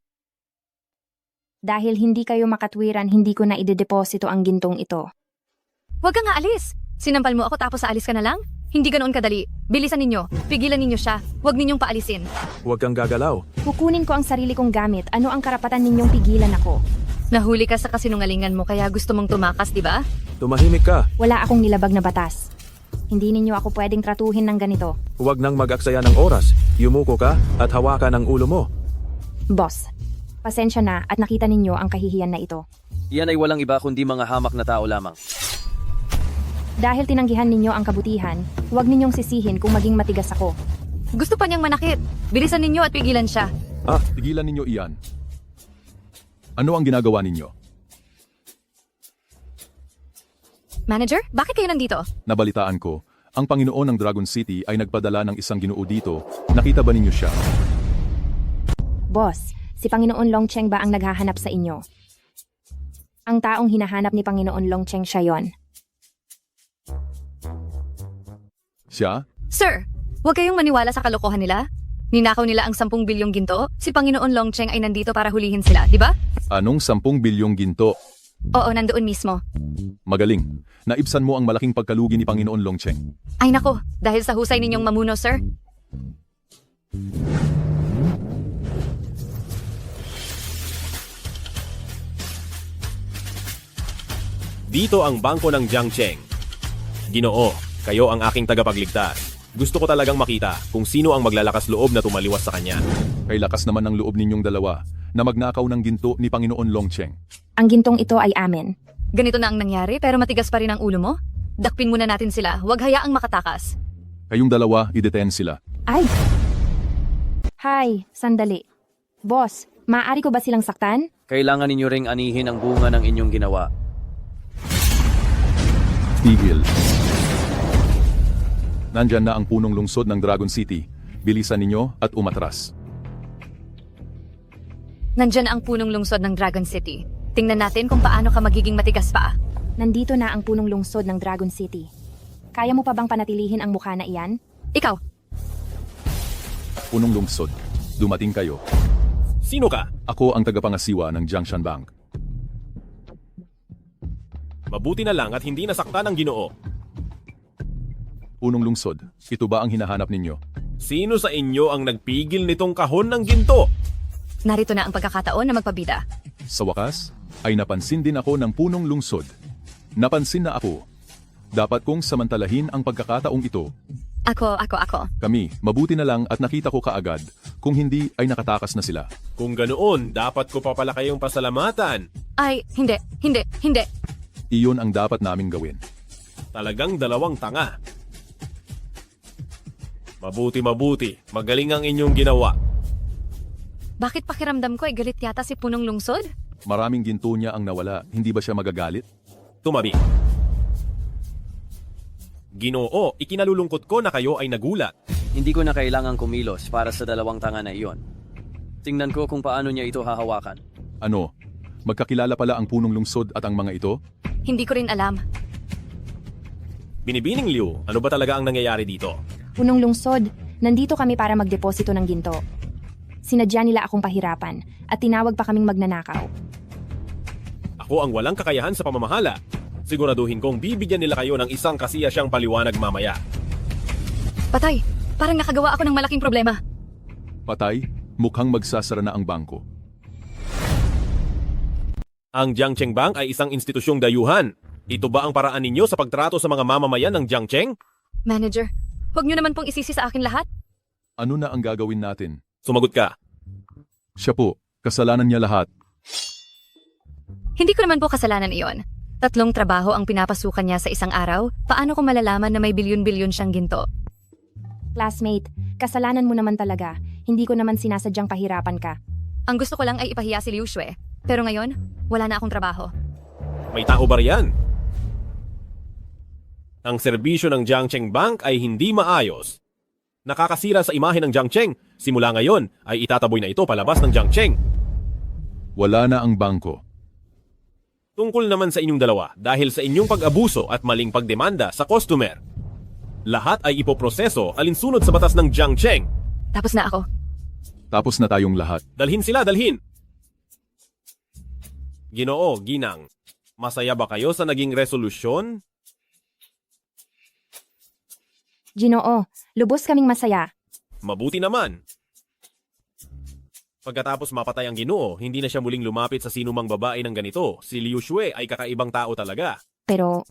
Dahil hindi kayo makatwiran, hindi ko na idedeposito ang gintong ito. Huwag kang aalis. Sinampal mo ako tapos aalis ka na lang? Hindi ganoon kadali. Bilisan ninyo. Pigilan ninyo siya. Huwag ninyong paalisin. Huwag kang gagalaw. Kukunin ko ang sarili kong gamit. Ano ang karapatan ninyong pigilan ako? Nahuli ka sa kasinungalingan mo kaya gusto mong tumakas, di ba? Tumahimik ka. Wala akong nilabag na batas. Hindi ninyo ako pwedeng tratuhin ng ganito. Huwag nang mag-aksaya ng oras. Yumuko ka at hawakan ang ulo mo. Boss, pasensya na at nakita ninyo ang kahihiyan na ito. Yan ay walang iba kundi mga hamak na tao lamang. Dahil tinanggihan ninyo ang kabutihan, huwag ninyong sisihin kung maging matigas ako. Gusto pa niyang manakit. Bilisan ninyo at pigilan siya. Tigilan ninyo iyan. Ano ang ginagawa ninyo? Manager, bakit kayo nandito? Nabalitaan ko, ang Panginoon ng Dragon City ay nagpadala ng isang ginoo dito. Nakita ba ninyo siya? Boss, si Panginoon Longcheng ba ang naghahanap sa inyo? Ang taong hinahanap ni Panginoon Longcheng siya yon. Siya? Sir, huwag kayong maniwala sa kalokohan nila. Ninakaw nila ang 10 bilyong ginto. Si Panginoon Longcheng ay nandito para hulihin sila, di ba? Anong 10 bilyong ginto? Oo, nandoon mismo. Magaling. Naibsan mo ang malaking pagkalugi ni Panginoon Longcheng. Ay nako, dahil sa husay ninyong mamuno, sir. Dito ang bangko ng Jiangcheng. Ginoo, kayo ang aking tagapagligtas. Gusto ko talagang makita kung sino ang maglalakas loob na tumaliwas sa kanya. Kay lakas naman ng loob ninyong dalawa na magnakaw ng ginto ni Panginoon Longcheng. Ang gintong ito ay amin. Ganito na ang nangyari pero matigas pa rin ang ulo mo? Dakpin muna natin sila, huwag hayaang makatakas. Kayong dalawa, i-detain sila. Ay! Hi, sandali. Boss, maaari ko ba silang saktan? Kailangan ninyo ring anihin ang bunga ng inyong ginawa. Tigil. Nandyan na ang punong lungsod ng Dragon City. Bilisan ninyo at umatras. Nandyan ang punong lungsod ng Dragon City. Tingnan natin kung paano ka magiging matigas pa. Nandito na ang punong lungsod ng Dragon City. Kaya mo pa bang panatilihin ang mukha na iyan? Ikaw. Punong lungsod. Dumating kayo. Sino ka? Ako ang tagapangasiwa ng Jiangshan Bank. Mabuti na lang at hindi nasaktan ang Ginoo. Punong lungsod, ito ba ang hinahanap ninyo? Sino sa inyo ang nagpigil nitong kahon ng ginto? Narito na ang pagkakataon na magpabida. Sa wakas, ay napansin din ako ng punong lungsod. Napansin na ako. Dapat kong samantalahin ang pagkakataong ito. Ako. Kami, mabuti na lang at nakita ko kaagad. Kung hindi, ay nakatakas na sila. Kung ganoon, dapat ko pa pala kayong pasalamatan. Ay, hindi. Iyon ang dapat naming gawin. Talagang dalawang tanga. Mabuti. Magaling ang inyong ginawa. Bakit pakiramdam ko ay galit yata si punong lungsod? Maraming ginto niya ang nawala. Hindi ba siya magagalit? Tumabi. Ginoo, ikinalulungkot ko na kayo ay nagulat. Hindi ko na kailangang kumilos para sa dalawang tanga na iyon. Tingnan ko kung paano niya ito hahawakan. Ano? Magkakilala pala ang punong lungsod at ang mga ito? Hindi ko rin alam. Binibining Liu, ano ba talaga ang nangyayari dito? Punong lungsod, nandito kami para magdeposito ng ginto. Sinadya nila akong pahirapan at tinawag pa kaming magnanakaw. Ako ang walang kakayahan sa pamamahala. Siguraduhin kong bibigyan nila kayo ng isang kasiyasyang paliwanag mamaya. Patay, parang nakagawa ako ng malaking problema. Patay, mukhang magsasara na ang bangko. Ang Jiangcheng Bank ay isang institusyong dayuhan. Ito ba ang paraan ninyo sa pagtrato sa mga mamamayan ng Jiangcheng? Manager, huwag niyo naman pong isisi sa akin lahat. Ano na ang gagawin natin? Sumagot ka. Siya po, kasalanan niya lahat. Hindi ko naman po kasalanan iyon. 3 trabaho ang pinapasukan niya sa isang araw. Paano ko malalaman na may bilyon-bilyon siyang ginto? Classmate, kasalanan mo naman talaga. Hindi ko naman sinasadyang pahirapan ka. Ang gusto ko lang ay ipahiya si Liu Xue. Pero ngayon, wala na akong trabaho. May tao ba riyan? Ang serbisyo ng Jiangcheng Bank ay hindi maayos. Nakakasira sa imahe ng Jiangcheng. Simula ngayon ay itataboy na ito palabas ng Jiangcheng. Wala na ang bangko. Tungkol naman sa inyong dalawa dahil sa inyong pag-abuso at maling pagdemanda sa customer. Lahat ay ipoproseso alinsunod sa batas ng Jiangcheng. Tapos na ako. Tapos na tayong lahat. Dalhin sila, dalhin! Ginoo, Ginang, masaya ba kayo sa naging resolusyon? Ginoo, lubos kaming masaya. Mabuti naman. Pagkatapos mapatay ang Ginoo, hindi na siya muling lumapit sa sinumang babae ng ganito. Si Liu Xue ay kakaibang tao talaga. Pero,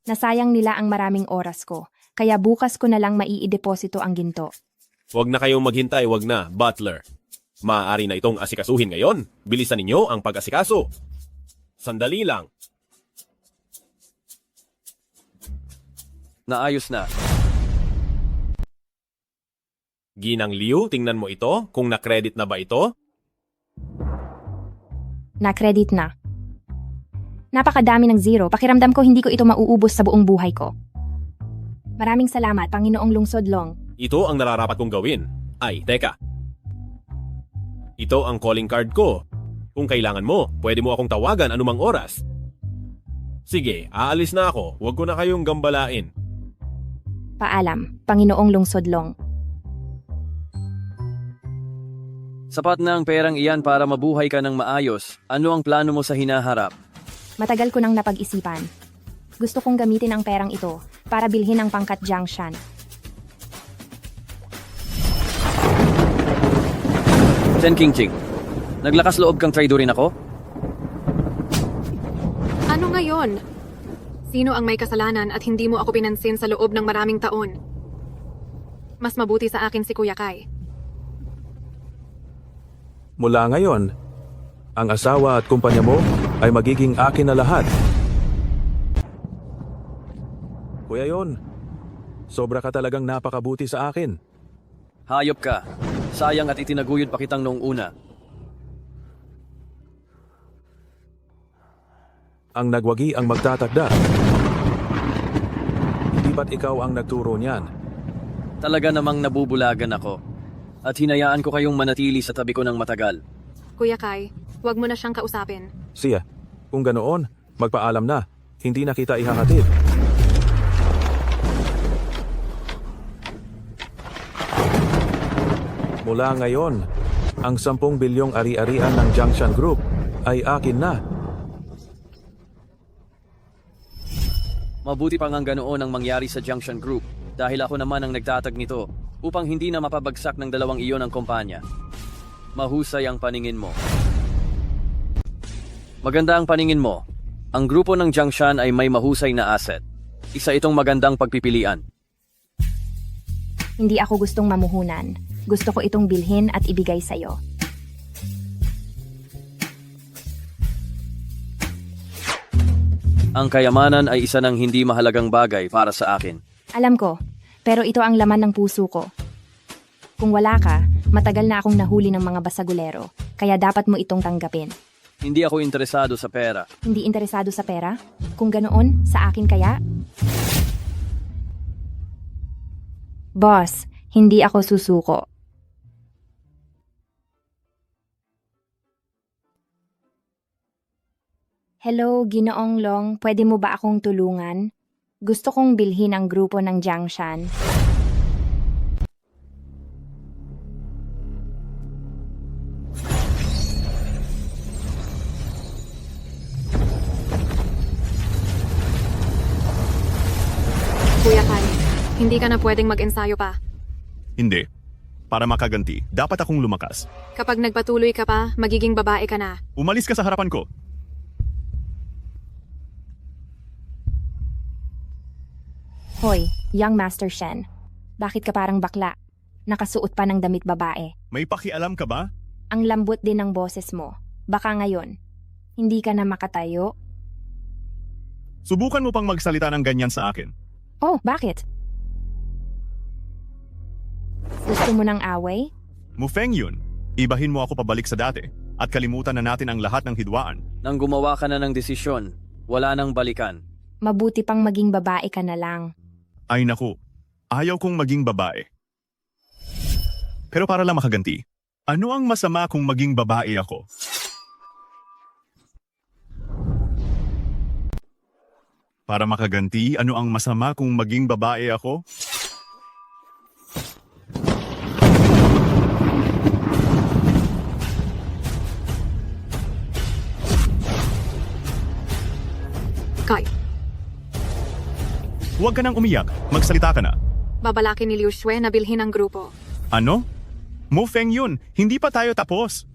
nasayang nila ang maraming oras ko. Kaya bukas ko na lang maiideposito ang ginto. Huwag na kayong maghintay, huwag na, Butler. Maaari na itong asikasuhin ngayon. Bilisan ninyo ang pag-asikaso. Sandali lang. Naayos na. Ginang Liu, tingnan mo ito. Kung na-credit na ba ito? Na-credit na. Napakadami ng zero. Pakiramdam ko hindi ko ito mauubos sa buong buhay ko. Maraming salamat, Panginoong Lungsod Long. Ito ang nararapat kong gawin. Ay, teka. Ito ang calling card ko. Kung kailangan mo, pwede mo akong tawagan anumang oras. Sige, aalis na ako. Huwag ko na kayong gambalain. Paalam, Panginoong Lungsod Long. Sapat na ang perang iyan para mabuhay ka ng maayos. Ano ang plano mo sa hinaharap? Matagal ko nang napag-isipan. Gusto kong gamitin ang perang ito para bilhin ang pangkat Jiangshan. Chen Qingqing, naglakas loob kang traidorin ako? Ano ngayon? Sino ang may kasalanan at hindi mo ako pinansin sa loob ng maraming taon? Mas mabuti sa akin si Kuya Kai. Mula ngayon, ang asawa at kumpanya mo ay magiging akin na lahat. Kuya Yon, sobra ka talagang napakabuti sa akin. Hayop ka. Sayang at itinaguyod pa kitang noong una. Ang nagwagi ang magtatakda. Hindi ba't ikaw ang nagturo niyan? Talaga namang nabubulagan ako. At hinayaan ko kayong manatili sa tabi ko ng matagal. Kuya Kai, huwag mo na siyang kausapin. Siya, kung ganoon, magpaalam na. Hindi na kita ihahatid. Mula ngayon, ang 10 bilyong ari-arian ng Jiangshan Group ay akin na. Mabuti pa ngang ganoon ang mangyari sa Jiangshan Group dahil ako naman ang nagtatag nito upang hindi na mapabagsak ng dalawang iyon ang kumpanya. Mahusay ang paningin mo. Maganda ang paningin mo. Ang grupo ng Jiangshan ay may mahusay na asset. Isa itong magandang pagpipilian. Hindi ako gustong mamuhunan. Gusto ko itong bilhin at ibigay sa'yo. Ang kayamanan ay isa ng hindi mahalagang bagay para sa akin. Alam ko, pero ito ang laman ng puso ko. Kung wala ka, matagal na akong nahuli ng mga basagulero, kaya dapat mo itong tanggapin. Hindi ako interesado sa pera. Hindi interesado sa pera? Kung ganoon, sa akin kaya? Boss, hindi ako susuko. Hello, Ginoong Long. Pwede mo ba akong tulungan? Gusto kong bilhin ang grupo ng Jiangshan. Kuya Kai, hindi ka na pwedeng mag-ensayo pa. Hindi. Para makaganti, dapat akong lumakas. Kapag nagpatuloy ka pa, magiging babae ka na. Umalis ka sa harapan ko. Hoy, young Master Shen. Bakit ka parang bakla? Nakasuot pa ng damit babae. May pakialam ka ba? Ang lambot din ng boses mo. Baka ngayon, hindi ka na makatayo. Subukan mo pang magsalita ng ganyan sa akin. Oh, bakit? Gusto mo ng away? Mufeng yun. Ibahin mo ako pabalik sa dati at kalimutan na natin ang lahat ng hidwaan. Nang gumawa ka na ng desisyon, wala nang balikan. Mabuti pang maging babae ka na lang. Ay naku, ayaw kong maging babae. Pero para lang makaganti, ano ang masama kung maging babae ako? Para makaganti, ano ang masama kung maging babae ako? Kai, Huwag ka nang umiyak, magsalita ka na. babalakin ni Liu Xue na bilhin ang grupo. Ano? Mufeng yun, hindi pa tayo tapos.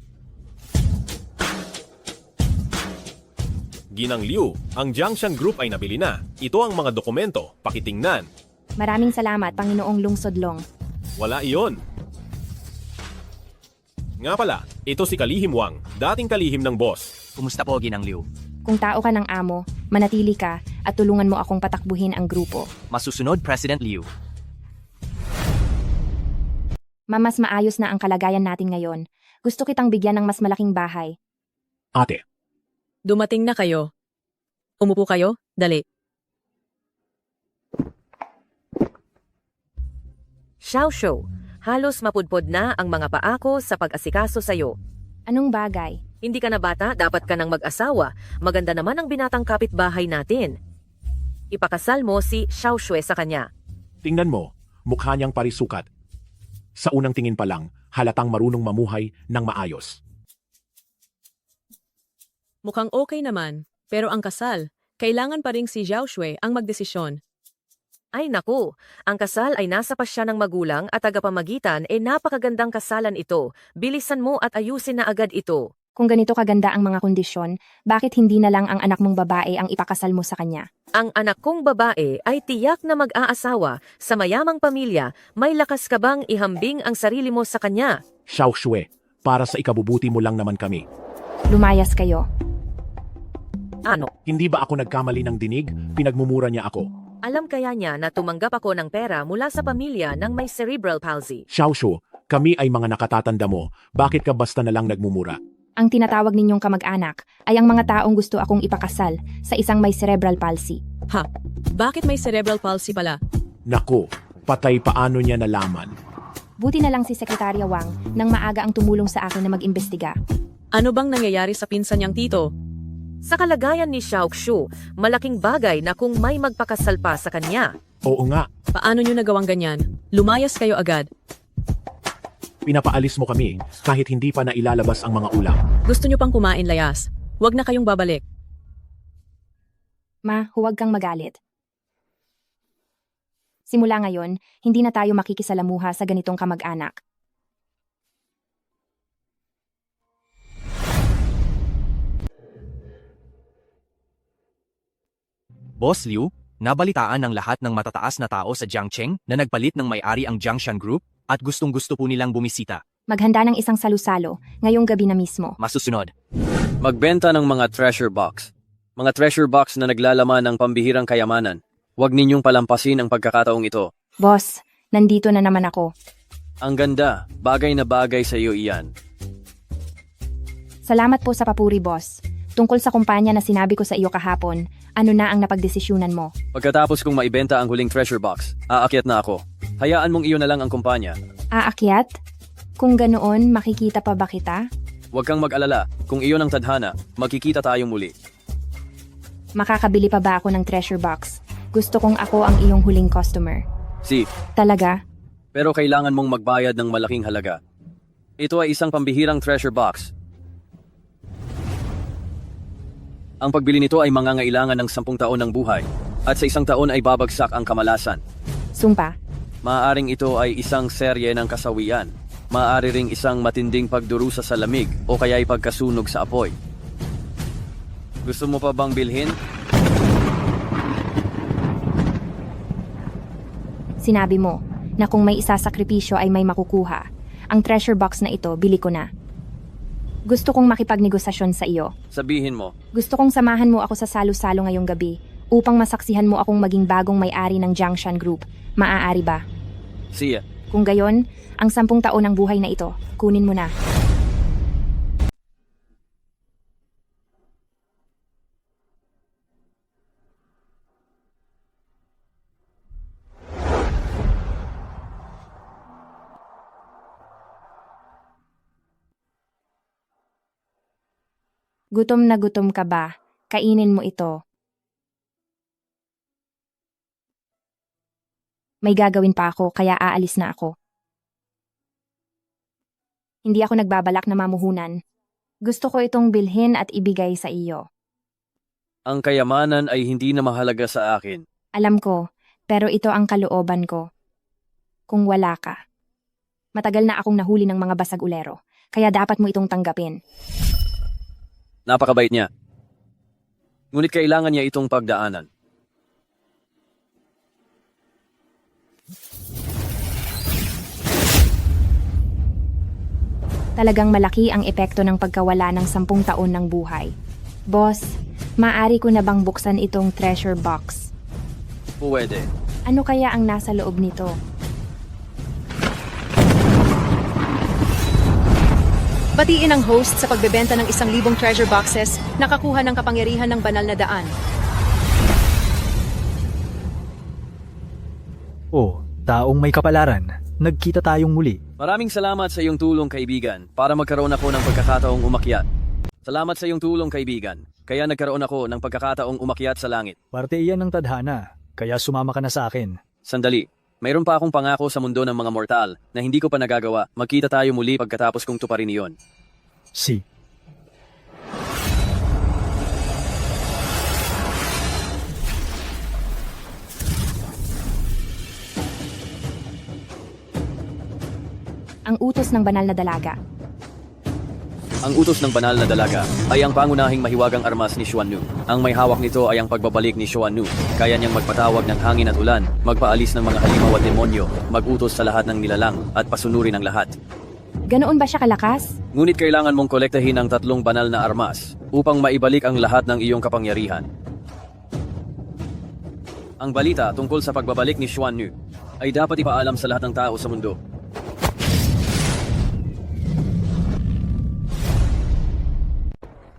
Ginang Liu, ang Jiangshan Group ay nabili na. Ito ang mga dokumento, pakitingnan. Maraming salamat, Panginoong Lungsodlong. Wala iyon. Nga pala, ito si Kalihim Wang, dating kalihim ng boss. Kumusta po, Ginang Liu? Kung tao ka ng amo, manatili ka at tulungan mo akong patakbuhin ang grupo. Masusunod, President Liu. Mas maayos na ang kalagayan natin ngayon. Gusto kitang bigyan ng mas malaking bahay. Ate, Dumating na kayo. Umupo kayo, dali. Xiaoshu, halos mapudpod na ang mga paa ko sa pag-asikaso sa'yo. Anong bagay? Hindi ka na bata, dapat ka nang mag-asawa. Maganda naman ang binatang kapitbahay natin. Ipakasal mo si Xiaoshu sa kanya. Tingnan mo, mukha niyang parisukat. Sa unang tingin pa lang, halatang marunong mamuhay ng maayos. Mukhang okay naman, pero ang kasal, kailangan pa rin si Zhao Xue ang magdesisyon. Ay naku, ang kasal ay nasa pasya ng magulang at tagapamagitan napakagandang kasalan ito. Bilisan mo at ayusin na agad ito. Kung ganito kaganda ang mga kondisyon, bakit hindi na lang ang anak mong babae ang ipakasal mo sa kanya? Ang anak kong babae ay tiyak na mag-aasawa sa mayamang pamilya. May lakas ka bang ihambing ang sarili mo sa kanya? Xiaoshu, para sa ikabubuti mo lang naman kami. Lumayas kayo. Ano? Hindi ba ako nagkamali ng dinig? Pinagmumura niya ako. Alam kaya niya na tumanggap ako ng pera mula sa pamilya ng may cerebral palsy. Xiaoshu, kami ay mga nakatatanda mo. Bakit ka basta na lang nagmumura? Ang tinatawag ninyong kamag-anak ay ang mga taong gusto akong ipakasal sa isang may cerebral palsy. Ha? Bakit may cerebral palsy pala? Naku, patay paano niya nalaman? Buti na lang si Sekretarya Wang nang maaga ang tumulong sa akin na mag-imbestiga. Ano bang nangyayari sa pinsan niyang tito? Sa kalagayan ni Xiaoshu, malaking bagay na kung may magpakasal pa sa kanya. Oo nga, Paano niyo nagawang ganyan? Lumayas kayo agad. pinapaalis mo kami kahit hindi pa nailalabas ang mga ulam. Gusto niyo pang kumain, layas. Huwag na kayong babalik. Ma, huwag kang magalit. Simula ngayon, hindi na tayo makikisalamuha sa ganitong kamag-anak. Boss Liu, nabalitaan ng lahat ng matataas na tao sa Jiangcheng na nagpalit ng may-ari ang Jiangshan Group at gustong-gusto po nilang bumisita. Maghanda ng isang salusalo, ngayong gabi na mismo. Masusunod. Magbenta ng mga treasure box. Mga treasure box na naglalaman ng pambihirang kayamanan. Huwag ninyong palampasin ang pagkakataong ito. Boss, nandito na naman ako. Ang ganda, bagay na bagay sa iyo iyan. Salamat po sa papuri, boss. Tungkol sa kumpanya na sinabi ko sa iyo kahapon, ano na ang napagdesisyonan mo? Pagkatapos kong maibenta ang huling treasure box, aakyat na ako. Hayaan mong iyo na lang ang kumpanya. Aakyat? Kung ganoon, makikita pa ba kita? Huwag kang mag-alala, kung iyon ang tadhana, magkikita tayong muli. Makakabili pa ba ako ng treasure box? Gusto kong ako ang iyong huling customer. Si, Talaga? pero kailangan mong magbayad ng malaking halaga. Ito ay isang pambihirang treasure box. Ang pagbili nito ay mangangailangan ng 10 taon ng buhay, at sa 1 taon ay babagsak ang kamalasan. Sumpa? Maaaring ito ay isang serye ng kasawian. Maaari ring isang matinding pagdurusa sa lamig o kaya ay pagkasunog sa apoy. Gusto mo pa bang bilhin? Sinabi mo na kung may isasakripisyo ay may makukuha. Ang treasure box na ito, bili ko na. Gusto kong makipagnegosasyon sa iyo. Sabihin mo. Gusto kong samahan mo ako sa salo-salo ngayong gabi upang masaksihan mo akong maging bagong may-ari ng Jiangshan Group. Maaari ba? Siya. Kung gayon, ang 10 taon ng buhay na ito, kunin mo na. Gutom na gutom ka ba? Kainin mo ito. May gagawin pa ako kaya aalis na ako. Hindi ako nagbabalak na mamuhunan. Gusto ko itong bilhin at ibigay sa iyo. Ang kayamanan ay hindi na mahalaga sa akin. Alam ko, pero ito ang kalooban ko. Kung wala ka. Matagal na akong nahuli ng mga basag-ulero, kaya dapat mo itong tanggapin. Napakabait niya. Ngunit kailangan niya itong pagdaanan. Talagang malaki ang epekto ng pagkawala ng 10 taon ng buhay. Boss, maaari ko na bang buksan itong treasure box? Pwede. Ano kaya ang nasa loob nito? Batiin ang host sa pagbebenta ng 1,000 treasure boxes, nakakuha ng kapangyarihan ng banal na daan. Oh, taong may kapalaran. Nagkita tayong muli. Maraming salamat sa iyong tulong, kaibigan, para magkaroon ako ng pagkakataong umakyat. Salamat sa iyong tulong, kaibigan. Kaya nagkaroon ako ng pagkakataong umakyat sa langit. Parte iyan ng tadhana, kaya sumama ka na sa akin. Sandali. Mayroon pa akong pangako sa mundo ng mga mortal na hindi ko pa nagagawa. Magkita tayo muli pagkatapos kong tuparin iyon. Si. Ang utos ng banal na dalaga. Ang utos ng banal na dalaga ay ang pangunahing mahiwagang armas ni Xuan Nu. Ang may hawak nito ay ang pagbabalik ni Xuan Nu. Kaya niyang magpatawag ng hangin at ulan, magpaalis ng mga halimaw at demonyo, mag-utos sa lahat ng nilalang at pasunurin ang lahat. Ganoon ba siya kalakas? Ngunit kailangan mong kolektahin ang 3 banal na armas upang maibalik ang lahat ng iyong kapangyarihan. Ang balita tungkol sa pagbabalik ni Xuan Nu ay dapat ipaalam sa lahat ng tao sa mundo.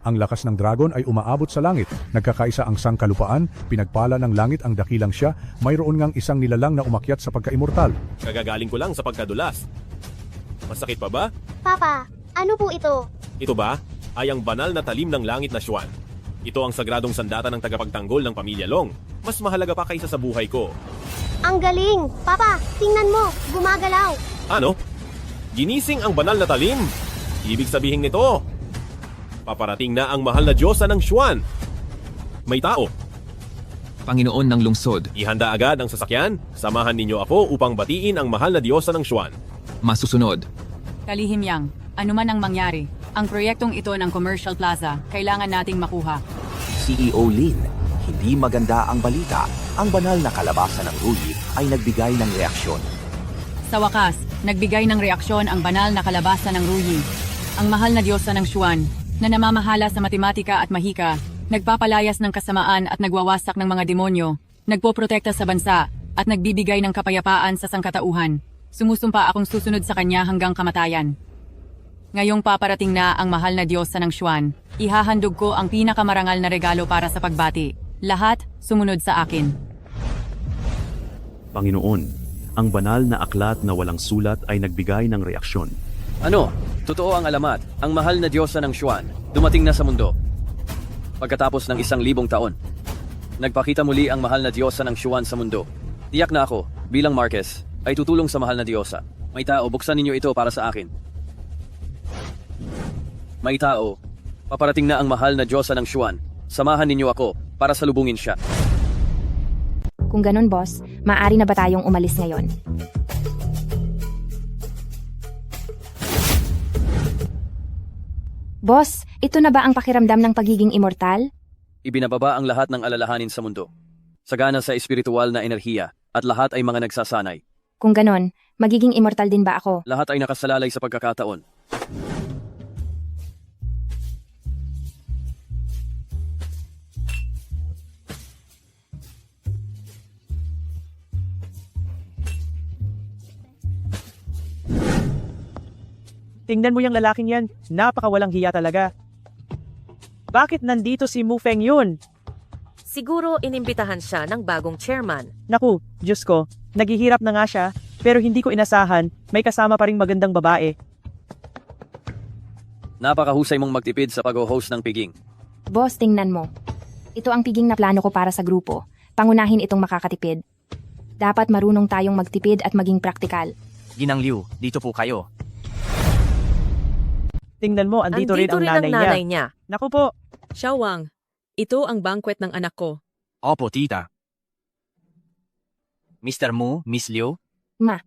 Ang lakas ng dragon ay umaabot sa langit. Nagkakaisa ang sangkalupaan, pinagpala ng langit ang dakilang siya, mayroon ngang isang nilalang na umakyat sa pagka-immortal. Kagagaling ko lang sa pagkadulas. Masakit pa ba? Papa, ano po ito? Ito ba ay ang banal na talim ng langit na Xuan. Ito ang sagradong sandata ng tagapagtanggol ng pamilya Long. Mas mahalaga pa kaysa sa buhay ko. Ang galing! Papa, tingnan mo, gumagalaw. Ano? Ginising ang banal na talim? Ibig sabihin nito, paparating na ang mahal na Diyosa ng Xuan. May tao. Panginoon ng lungsod. Ihanda agad ang sasakyan. Samahan ninyo ako upang batiin ang mahal na Diyosa ng Xuan. Masusunod. Kalihim Yang, anuman ang mangyari, ang proyektong ito ng Commercial Plaza, kailangan nating makuha. CEO Lin, hindi maganda ang balita. Ang banal na kalabasa ng Ruyi ay nagbigay ng reaksyon. Sa wakas, nagbigay ng reaksyon ang banal na kalabasa ng Ruyi. Ang mahal na Diyosa ng Xuan, na namamahala sa matematika at mahika, nagpapalayas ng kasamaan at nagwawasak ng mga demonyo, nagpoprotekta sa bansa, at nagbibigay ng kapayapaan sa sangkatauhan. Sumusumpa akong susunod sa kanya hanggang kamatayan. Ngayong paparating na ang mahal na Diyosa ng Xuan, ihahandog ko ang pinakamarangal na regalo para sa pagbati. Lahat sumunod sa akin. Panginoon, ang banal na aklat na walang sulat ay nagbigay ng reaksyon. Ano? Totoo ang alamat. Ang mahal na Diyosa ng Xuan dumating na sa mundo. Pagkatapos ng 1,000 taon. Nagpakita muli ang mahal na diyosa ng Xuan sa mundo. Tiyak na ako, bilang Marquez, ay tutulong sa mahal na diyosa. May tao, buksan ninyo ito para sa akin. May tao, paparating na ang mahal na diyosa ng Xuan. Samahan ninyo ako para salubungin siya. Kung ganun, boss, maaari na ba tayong umalis ngayon? Boss, ito na ba ang pakiramdam ng pagiging immortal? Ibinababa ang lahat ng alalahanin sa mundo. Sagana sa espiritual na enerhiya at lahat ay mga nagsasanay. Kung ganon, magiging immortal din ba ako? Lahat ay nakasalalay sa pagkakataon. Tingnan mo yung lalaking yan, napakawalang hiya talaga. Bakit nandito si Mu Feng yun? Siguro inimbitahan siya ng bagong chairman. Naku, Diyos ko, naghihirap na nga siya, pero hindi ko inasahan, may kasama pa ring magandang babae. Napakahusay mong magtipid sa pag-host ng piging. Boss, tingnan mo. Ito ang piging na plano ko para sa grupo. Pangunahin itong makakatipid. Dapat marunong tayong magtipid at maging praktikal. Ginang Liu, dito po kayo. Tingnan mo, andito rin ang nanay niya. Naku po. Xiao Wang, ito ang banquet ng anak ko. Opo, tita. Mr. Mu, Miss Liu, Ma.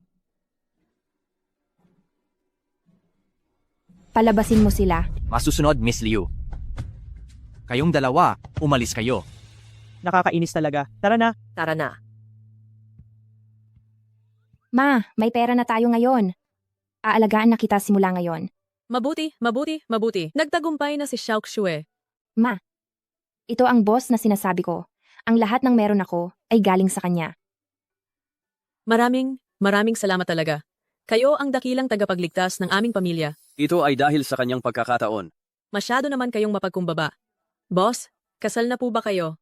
Palabasin mo sila. masusunod Miss Liu. Kayong dalawa, umalis kayo. Nakakainis talaga. Tara na. Tara na. Ma, may pera na tayo ngayon. Aalagaan na kita simula ngayon. Mabuti. Nagtagumpay na si Xiao Xue. Ma, ito ang boss na sinasabi ko. Ang lahat ng meron ako ay galing sa kanya. Maraming salamat talaga. Kayo ang dakilang tagapagligtas ng aming pamilya. Ito ay dahil sa kanyang pagkakataon. Masyado naman kayong mapagkumbaba. Boss, kasal na po ba kayo?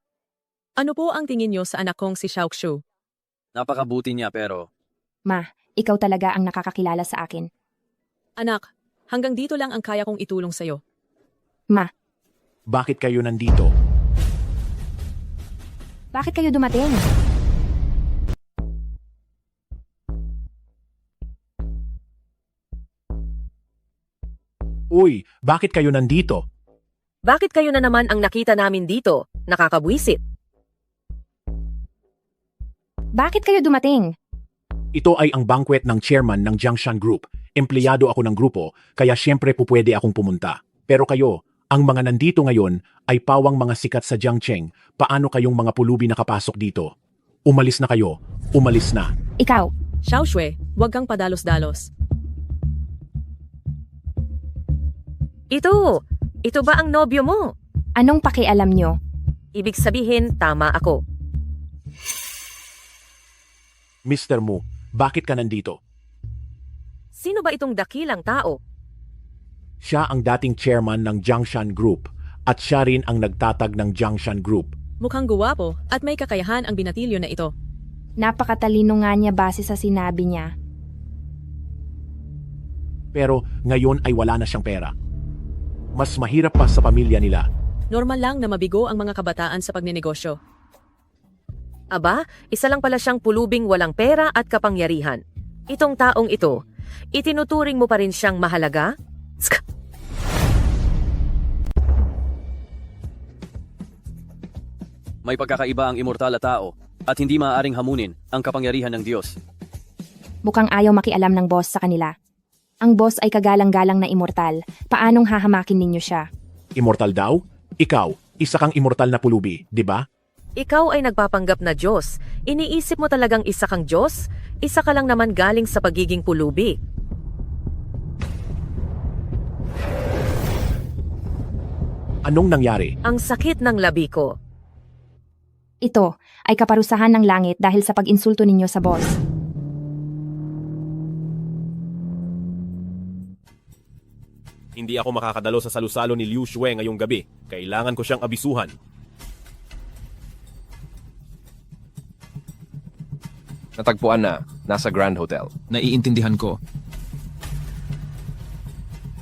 Ano po ang tingin niyo sa anak kong si Xiao Xue? Napakabuti niya pero... Ma, ikaw talaga ang nakakakilala sa akin. Anak, hanggang dito lang ang kaya kong itulong sa'yo. Ma. Bakit kayo nandito? Bakit kayo dumating? Uy, bakit kayo nandito? Bakit kayo na naman ang nakita namin dito? Nakakabwisit. Bakit kayo dumating? Ito ay ang banquet ng chairman ng Jiangshan Group. Empleyado ako ng grupo, kaya siyempre pupwede akong pumunta. Pero kayo, ang mga nandito ngayon ay pawang mga sikat sa Jiangcheng. Paano kayong mga pulubi nakapasok dito? Umalis na kayo. Umalis na. Ikaw. Xiao Xue, huwag kang padalos-dalos. Ito ba ang nobyo mo? Anong pakialam nyo? Ibig sabihin, tama ako. Mr. Mu, bakit ka nandito? Sino ba itong dakilang tao? Siya ang dating chairman ng Jiangshan Group at siya rin ang nagtatag ng Jiangshan Group. Mukhang guwapo at may kakayahan ang binatilyo na ito. Napakatalino nga niya base sa sinabi niya. Pero ngayon ay wala na siyang pera. Mas mahirap pa sa pamilya nila. Normal lang na mabigo ang mga kabataan sa pagnenegosyo. Aba, isa lang pala siyang pulubing walang pera at kapangyarihan. Itong taong ito, itinuturing mo pa rin siyang mahalaga? May pagkakaiba ang immortal na tao at hindi maaaring hamunin ang kapangyarihan ng Diyos. Mukhang ayaw makialam ng boss sa kanila. Ang boss ay kagalang-galang na immortal. Paanong hahamakin ninyo siya? Immortal daw? Ikaw, isa kang immortal na pulubi, di ba? Ikaw ay nagpapanggap na Diyos. Iniisip mo talagang isa kang Diyos? Isa ka lang naman galing sa pagiging pulubi. Anong nangyari? Ang sakit ng labi ko. Ito ay kaparusahan ng langit dahil sa pag-insulto ninyo sa boss. Hindi ako makakadalo sa salusalo ni Liu Xue ngayong gabi. Kailangan ko siyang abisuhan. Natagpuan na, nasa Grand Hotel. Naiintindihan ko.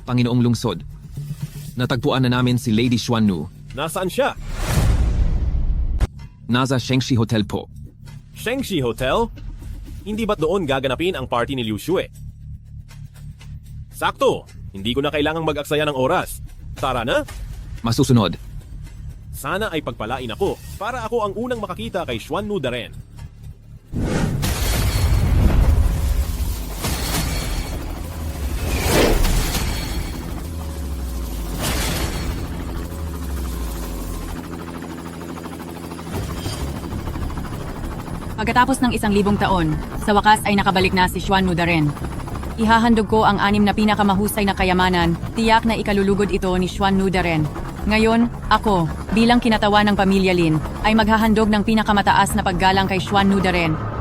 Panginoong Lungsod, natagpuan na namin si Lady Xuannu. Nasaan siya? Nasa Shengshi Hotel po. Shengshi Hotel? Hindi ba't doon gaganapin ang party ni Liu Xue? Sakto! Hindi ko na kailangang mag-aksaya ng oras. Tara na! Masusunod. Sana ay pagpalain ako para ako ang unang makakita kay Xuannu Daren. Pagkatapos ng 1,000 taon, sa wakas ay nakabalik na si Xuannu Daren. Ihahandog ko ang 6 na pinakamahusay na kayamanan, tiyak na ikalulugod ito ni Xuannu Daren. Ngayon, ako, bilang kinatawan ng pamilya Lin, ay maghahandog ng pinakamataas na paggalang kay Xuannu Daren.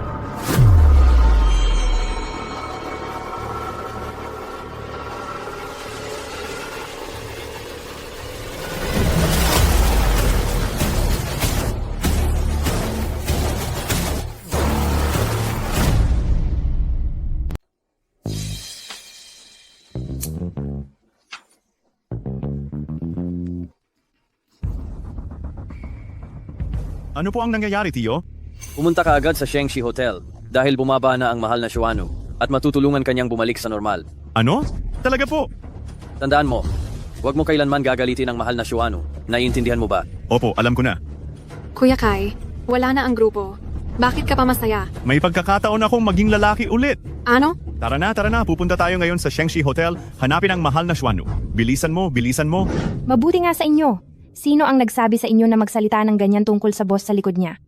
Ano po ang nangyayari, Tio? Pumunta ka agad sa Shengshi Hotel dahil bumaba na ang mahal na Xuannu at matutulungan kanyang bumalik sa normal. Ano? Talaga po? Tandaan mo, huwag mo kailanman gagalitin ang mahal na Xuannu. Naiintindihan mo ba? Opo, alam ko na. Kuya Kai, wala na ang grupo. Bakit ka pa masaya? May pagkakataon akong maging lalaki ulit. Ano? Tara na. Pupunta tayo ngayon sa Shengshi Hotel. Hanapin ang mahal na Xuannu. Bilisan mo. Mabuti nga sa inyo. Sino ang nagsabi sa inyo na magsalita ng ganyan tungkol sa boss sa likod niya?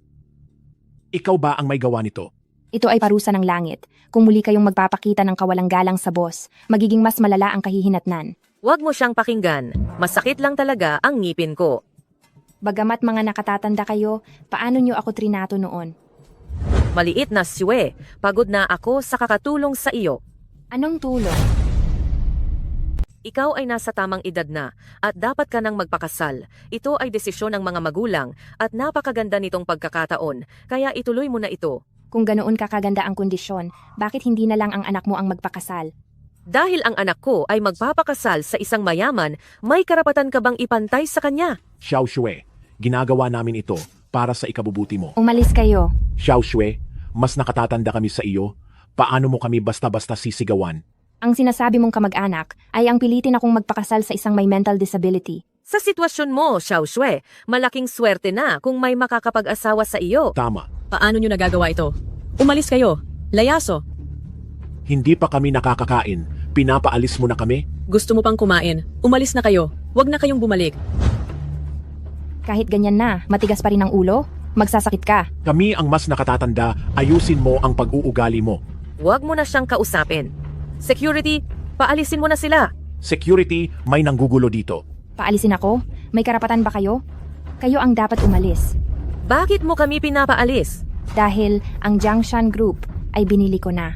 Ikaw ba ang may gawa nito? Ito ay parusa ng langit. Kung muli kayong magpapakita ng kawalang galang sa boss, magiging mas malala ang kahihinatnan. Huwag mo siyang pakinggan. Masakit lang talaga ang ngipin ko. Bagamat mga nakatatanda kayo, paano niyo ako trinato noon? Maliit na Xue, pagod na ako sa kakatulong sa iyo. Anong tulong? Ikaw ay nasa tamang edad na at dapat ka nang magpakasal. Ito ay desisyon ng mga magulang at napakaganda nitong pagkakataon, kaya ituloy mo na ito. Kung ganoon kakaganda ang kondisyon, bakit hindi na lang ang anak mo ang magpakasal? Dahil ang anak ko ay magpapakasal sa isang mayaman, may karapatan ka bang ipantay sa kanya? Xiao Xue, ginagawa namin ito para sa ikabubuti mo. Umalis kayo. Xiao Xue, mas nakatatanda kami sa iyo. Paano mo kami basta-basta sisigawan? Ang sinasabi mong kamag-anak ay ang pilitin akong magpakasal sa isang may mental disability. Sa sitwasyon mo, Xiao Xue, malaking swerte na kung may makakapag-asawa sa iyo. Tama. Paano nyo nagagawa ito? Umalis kayo. Layaso. Hindi pa kami nakakakain. Pinapaalis mo na kami? Gusto mo pang kumain? Umalis na kayo. Huwag na kayong bumalik. Kahit ganyan na, matigas pa rin ang ulo? Magsasakit ka. Kami ang mas nakatatanda. Ayusin mo ang pag-uugali mo. Huwag mo na siyang kausapin. Security, paalisin mo na sila. Security, may nanggugulo dito. Paalisin ako? May karapatan ba kayo? Kayo ang dapat umalis. Bakit mo kami pinapaalis? Dahil ang Jiangshan Group ay binili ko na.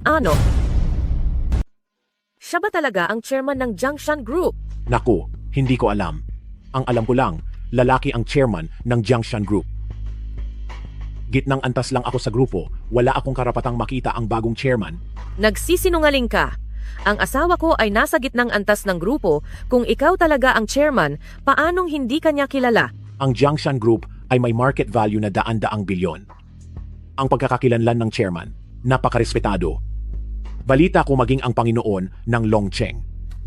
Ano? Siya ba talaga ang chairman ng Jiangshan Group? Naku, hindi ko alam. Ang alam ko lang, lalaki ang chairman ng Jiangshan Group. Gitnang antas lang ako sa grupo, wala akong karapatang makita ang bagong chairman. Nagsisinungaling ka. Ang asawa ko ay nasa gitnang antas ng grupo. Kung ikaw talaga ang chairman, paanong hindi kanya kilala? Ang Jiangshan Group ay may market value na daan-daang bilyon. Ang pagkakakilanlan ng chairman, napakarespetado. Balita ko maging ang Panginoon ng Longcheng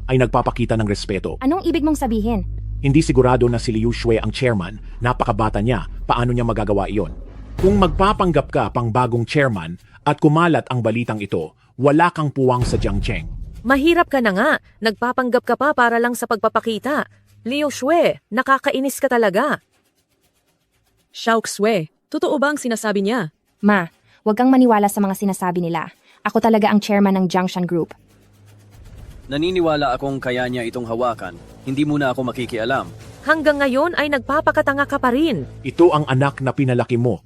ay nagpapakita ng respeto. Anong ibig mong sabihin? Hindi sigurado na si Liu Xue ang chairman, napakabata niya, paano niya magagawa iyon? Kung magpapanggap ka pang bagong chairman at kumalat ang balitang ito, wala kang puwang sa Jiangcheng. Mahirap ka na nga. Nagpapanggap ka pa para lang sa pagpapakita. Liu Xue, nakakainis ka talaga. Xiao Xue, totoo ba ang sinasabi niya? Ma, huwag kang maniwala sa mga sinasabi nila. Ako talaga ang chairman ng Jiangshan Group. Naniniwala akong kaya niya itong hawakan. Hindi muna ako makikialam. Hanggang ngayon ay nagpapakatanga ka pa rin. Ito ang anak na pinalaki mo.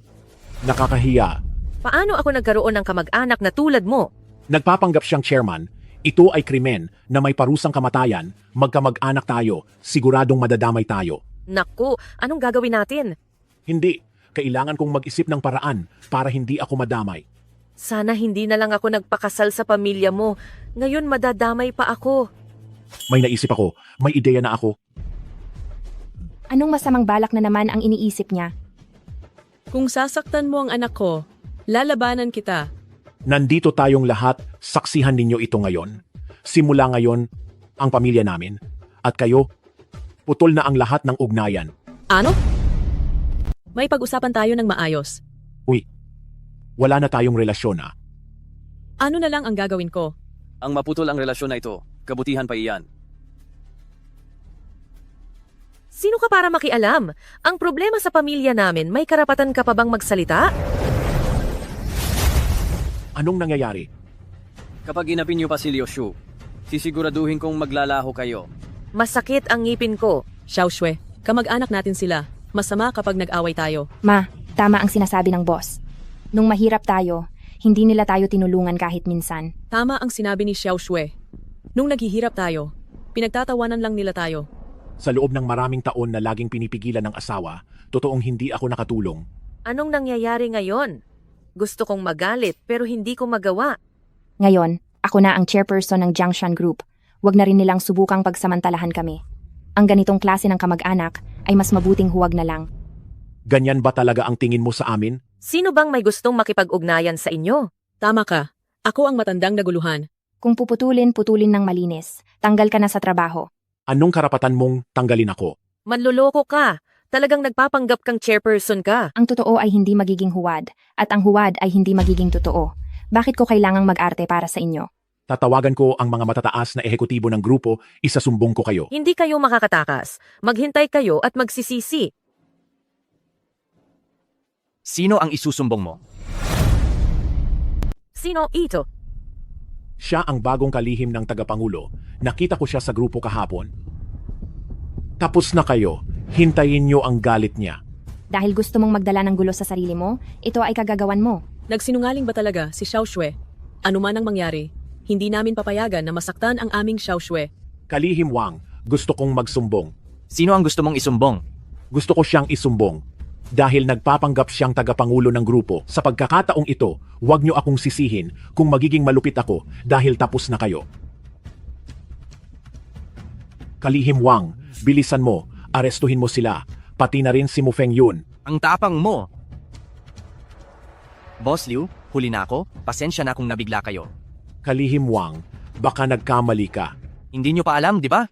Nakakahiya. Paano ako nagkaroon ng kamag-anak na tulad mo? Nagpapanggap siyang chairman. Ito ay krimen na may parusang kamatayan. Magkamag-anak tayo. Siguradong madadamay tayo. Naku, anong gagawin natin? Hindi. Kailangan kong mag-isip ng paraan para hindi ako madamay. Sana hindi na lang ako nagpakasal sa pamilya mo. Ngayon madadamay pa ako. May naisip ako. May ideya na ako. Anong masamang balak na naman ang iniisip niya? Kung sasaktan mo ang anak ko, lalabanan kita. Nandito tayong lahat, saksihan ninyo ito ngayon. Simula ngayon, ang pamilya namin. At kayo, putol na ang lahat ng ugnayan. Ano? May pag-usapan tayo ng maayos. Uy, wala na tayong relasyon ah. Ano na lang ang gagawin ko? Ang maputol ang relasyon na ito, kabutihan pa iyan. Sino ka para makialam? Ang problema sa pamilya namin, may karapatan ka pa bang magsalita? Anong nangyayari? Kapag inapin niyo pa si Liu Shu, sisiguraduhin kong maglalaho kayo. Masakit ang ngipin ko. Xiaoxue, kamag-anak natin sila. Masama kapag nag-away tayo. Ma, tama ang sinasabi ng boss. Nung mahirap tayo, hindi nila tayo tinulungan kahit minsan. Tama ang sinabi ni Xiaoxue. Nung naghihirap tayo, pinagtatawanan lang nila tayo. Sa loob ng maraming taon na laging pinipigilan ng asawa, totoong hindi ako nakatulong. Anong nangyayari ngayon? Gusto kong magalit pero hindi ko magawa. Ngayon, ako na ang chairperson ng Jiangshan Group. Huwag na rin nilang subukang pagsamantalahan kami. Ang ganitong klase ng kamag-anak ay mas mabuting huwag na lang. Ganyan ba talaga ang tingin mo sa amin? Sino bang may gustong makipag-ugnayan sa inyo? Tama ka. Ako ang matandang naguluhan. Kung puputulin ng malinis. Tanggal ka na sa trabaho. Anong karapatan mong tanggalin ako? Manloloko ka. Talagang nagpapanggap kang chairperson ka. Ang totoo ay hindi magiging huwad, at ang huwad ay hindi magiging totoo. Bakit ko kailangang mag-arte para sa inyo? Tatawagan ko ang mga matataas na ehekutibo ng grupo, isasumbong ko kayo. Hindi kayo makakatakas. Maghintay kayo at magsisisi. Sino ang isusumbong mo? Sino ito? Siya ang bagong kalihim ng tagapangulo. Nakita ko siya sa grupo kahapon. Tapos na kayo. Hintayin niyo ang galit niya. Dahil gusto mong magdala ng gulo sa sarili mo, ito ay kagagawan mo. Nagsinungaling ba talaga si Xiaoxue? Ano man ang mangyari, hindi namin papayagan na masaktan ang aming Xiaoxue. Kalihim Wang, gusto kong magsumbong. Sino ang gusto mong isumbong? Gusto ko siyang isumbong. Dahil nagpapanggap siyang tagapangulo ng grupo, sa pagkakataong ito, huwag niyo akong sisihin kung magiging malupit ako dahil tapos na kayo. Kalihim Wang, bilisan mo, arestuhin mo sila, pati na rin si Mu Fengyun. Ang tapang mo! Boss Liu, huli na ako. Pasensya na kung nabigla kayo. Kalihim Wang, baka nagkamali ka. Hindi nyo pa alam, di ba?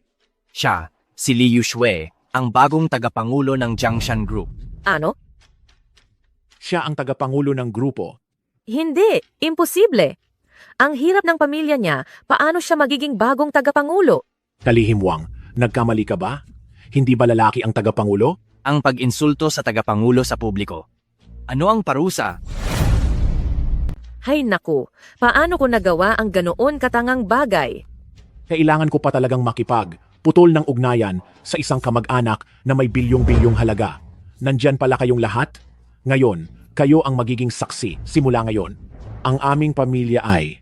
Siya, si Liu Shui, ang bagong tagapangulo ng Jiangshan Group. Ano? Siya ang tagapangulo ng grupo. Hindi, imposible. Ang hirap ng pamilya niya, paano siya magiging bagong tagapangulo? Kalihim Wang, nagkamali ka ba? Hindi ba lalaki ang tagapangulo? Ang pag-insulto sa tagapangulo sa publiko. Ano ang parusa? Hay naku, paano ko nagawa ang ganoon katangang bagay? Kailangan ko pa talagang makipag, putol ng ugnayan sa isang kamag-anak na may bilyong-bilyong halaga. Nandyan pala kayong lahat? Ngayon, kayo ang magiging saksi simula ngayon. Ang aming pamilya ay...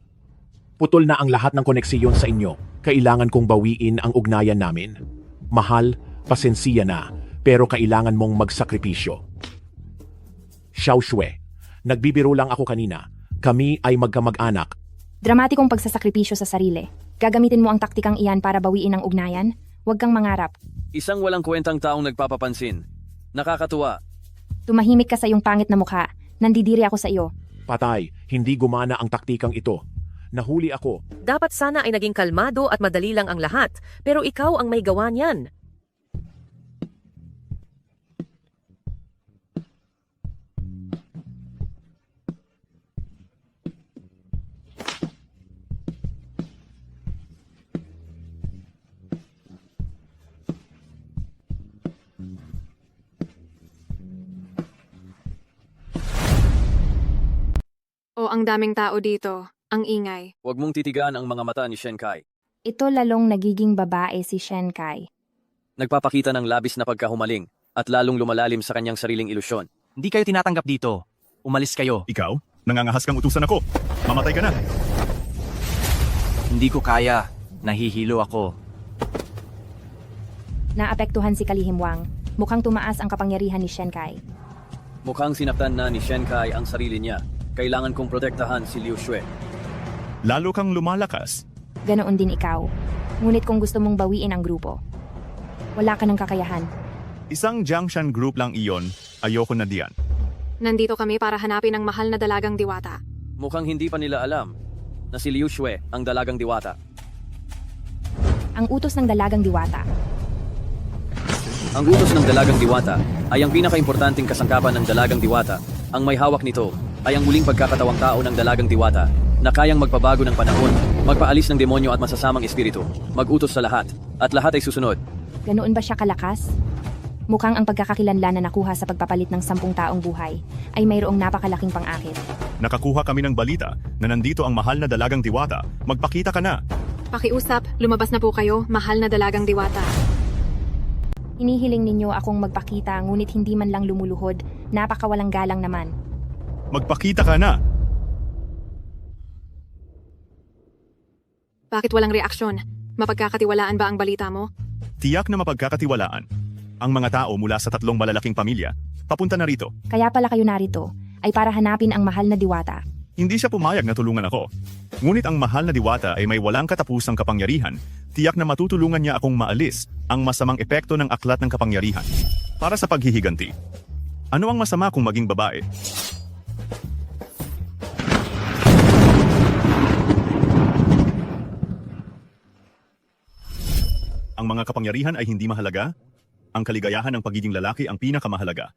Putol na ang lahat ng koneksiyon sa inyo. Kailangan kong bawiin ang ugnayan namin. Mahal, pasensiya na, pero kailangan mong magsakripisyo. Xiaoxue, nagbibiro lang ako kanina. Kami ay magkamag-anak. Dramatikong pagsasakripisyo sa sarili. Gagamitin mo ang taktikang iyan para bawiin ang ugnayan? Huwag kang mangarap. Isang walang kwentang taong nagpapapansin. Nakakatuwa. Tumahimik ka sa iyong pangit na mukha. Nandidiri ako sa iyo. Patay, hindi gumana ang taktikang ito. Nahuli ako. Dapat sana ay naging kalmado at madali lang ang lahat, pero ikaw ang may gawa niyan. O ang daming tao dito, ang ingay. Huwag mong titigaan ang mga mata ni Shenkai. Ito lalong nagiging babae si Shenkai. Nagpapakita ng labis na pagkahumaling at lalong lumalalim sa kanyang sariling ilusyon. Hindi kayo tinatanggap dito. Umalis kayo. Ikaw? Nangangahas kang utusan ako. Mamatay ka na. Hindi ko kaya. Nahihilo ako. Naapektuhan si Kalihim Wang. Mukhang tumaas ang kapangyarihan ni Shenkai. Mukhang sinaktan na ni Shenkai ang sarili niya. Kailangan kong protektahan si Liu Shui. Lalo kang lumalakas. Ganoon din ikaw. Ngunit kung gusto mong bawiin ang grupo, wala ka ng kakayahan. Isang Jiangshan Group lang iyon. Ayoko na diyan. Nandito kami para hanapin ang mahal na dalagang diwata. Mukhang hindi pa nila alam na si Liu Xue ang dalagang diwata. Ang utos ng dalagang diwata. Ang utos ng dalagang diwata ay ang pinakaimportanteng kasangkapan ng dalagang diwata. Ang may hawak nito ay ang muling pagkakatawang tao ng dalagang diwata na kayang magpabago ng panahon, magpaalis ng demonyo at masasamang espiritu, mag-utos sa lahat, at lahat ay susunod. Ganoon ba siya kalakas? Mukhang ang pagkakakilanlan na nakuha sa pagpapalit ng 10 taong buhay ay mayroong napakalaking pang-akit. Nakakuha kami ng balita na nandito ang mahal na dalagang diwata. Magpakita ka na. Pakiusap, lumabas na po kayo, mahal na dalagang diwata. Hinihiling ninyo akong magpakita ngunit hindi man lang lumuluhod, napakawalang galang naman. Magpakita ka na. Bakit walang reaksyon? Mapagkakatiwalaan ba ang balita mo? Tiyak na mapagkakatiwalaan. Ang mga tao mula sa 3 malalaking pamilya, papunta na rito. Kaya pala kayo narito, ay para hanapin ang mahal na diwata. Hindi siya pumayag na tulungan ako. Ngunit ang mahal na diwata ay may walang katapusang kapangyarihan. Tiyak na matutulungan niya akong maalis ang masamang epekto ng aklat ng kapangyarihan. Para sa paghihiganti. Ano ang masama kung maging babae? Ang mga kapangyarihan ay hindi mahalaga. Ang kaligayahan ng pagiging lalaki ang pinakamahalaga.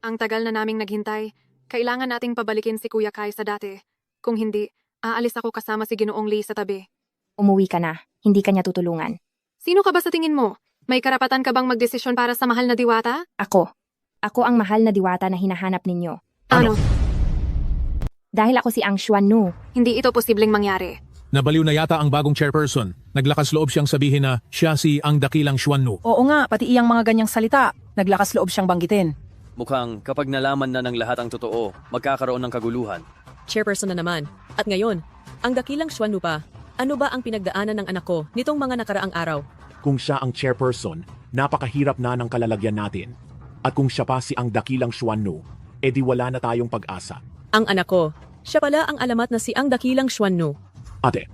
Ang tagal na naming naghintay, kailangan nating pabalikin si Kuya Kai sa dati. Kung hindi, aalis ako kasama si Ginoong Lee sa tabi. Umuwi ka na, hindi ka niya tutulungan. Sino ka ba sa tingin mo? May karapatan ka bang magdesisyon para sa mahal na diwata? Ako. Ako ang mahal na diwata na hinahanap ninyo. Ano? Dahil ako si Ang Xuannu. Hindi ito posibleng mangyari. Nabaliw na yata ang bagong chairperson. Naglakas loob siyang sabihin na siya si ang dakilang Xuannu. Oo nga, pati iyang mga ganyang salita. Naglakas loob siyang banggitin. Mukhang kapag nalaman na ng lahat ang totoo, magkakaroon ng kaguluhan. Chairperson na naman. At ngayon, ang dakilang Xuannu pa. Ano ba ang pinagdaanan ng anak ko nitong mga nakaraang araw? Kung siya ang chairperson, napakahirap na ng kalalagyan natin. At kung siya pa si ang dakilang Xuannu, edi wala na tayong pag-asa. Ang anak ko, siya pala ang alamat na si ang dakilang Xuannu. Ate,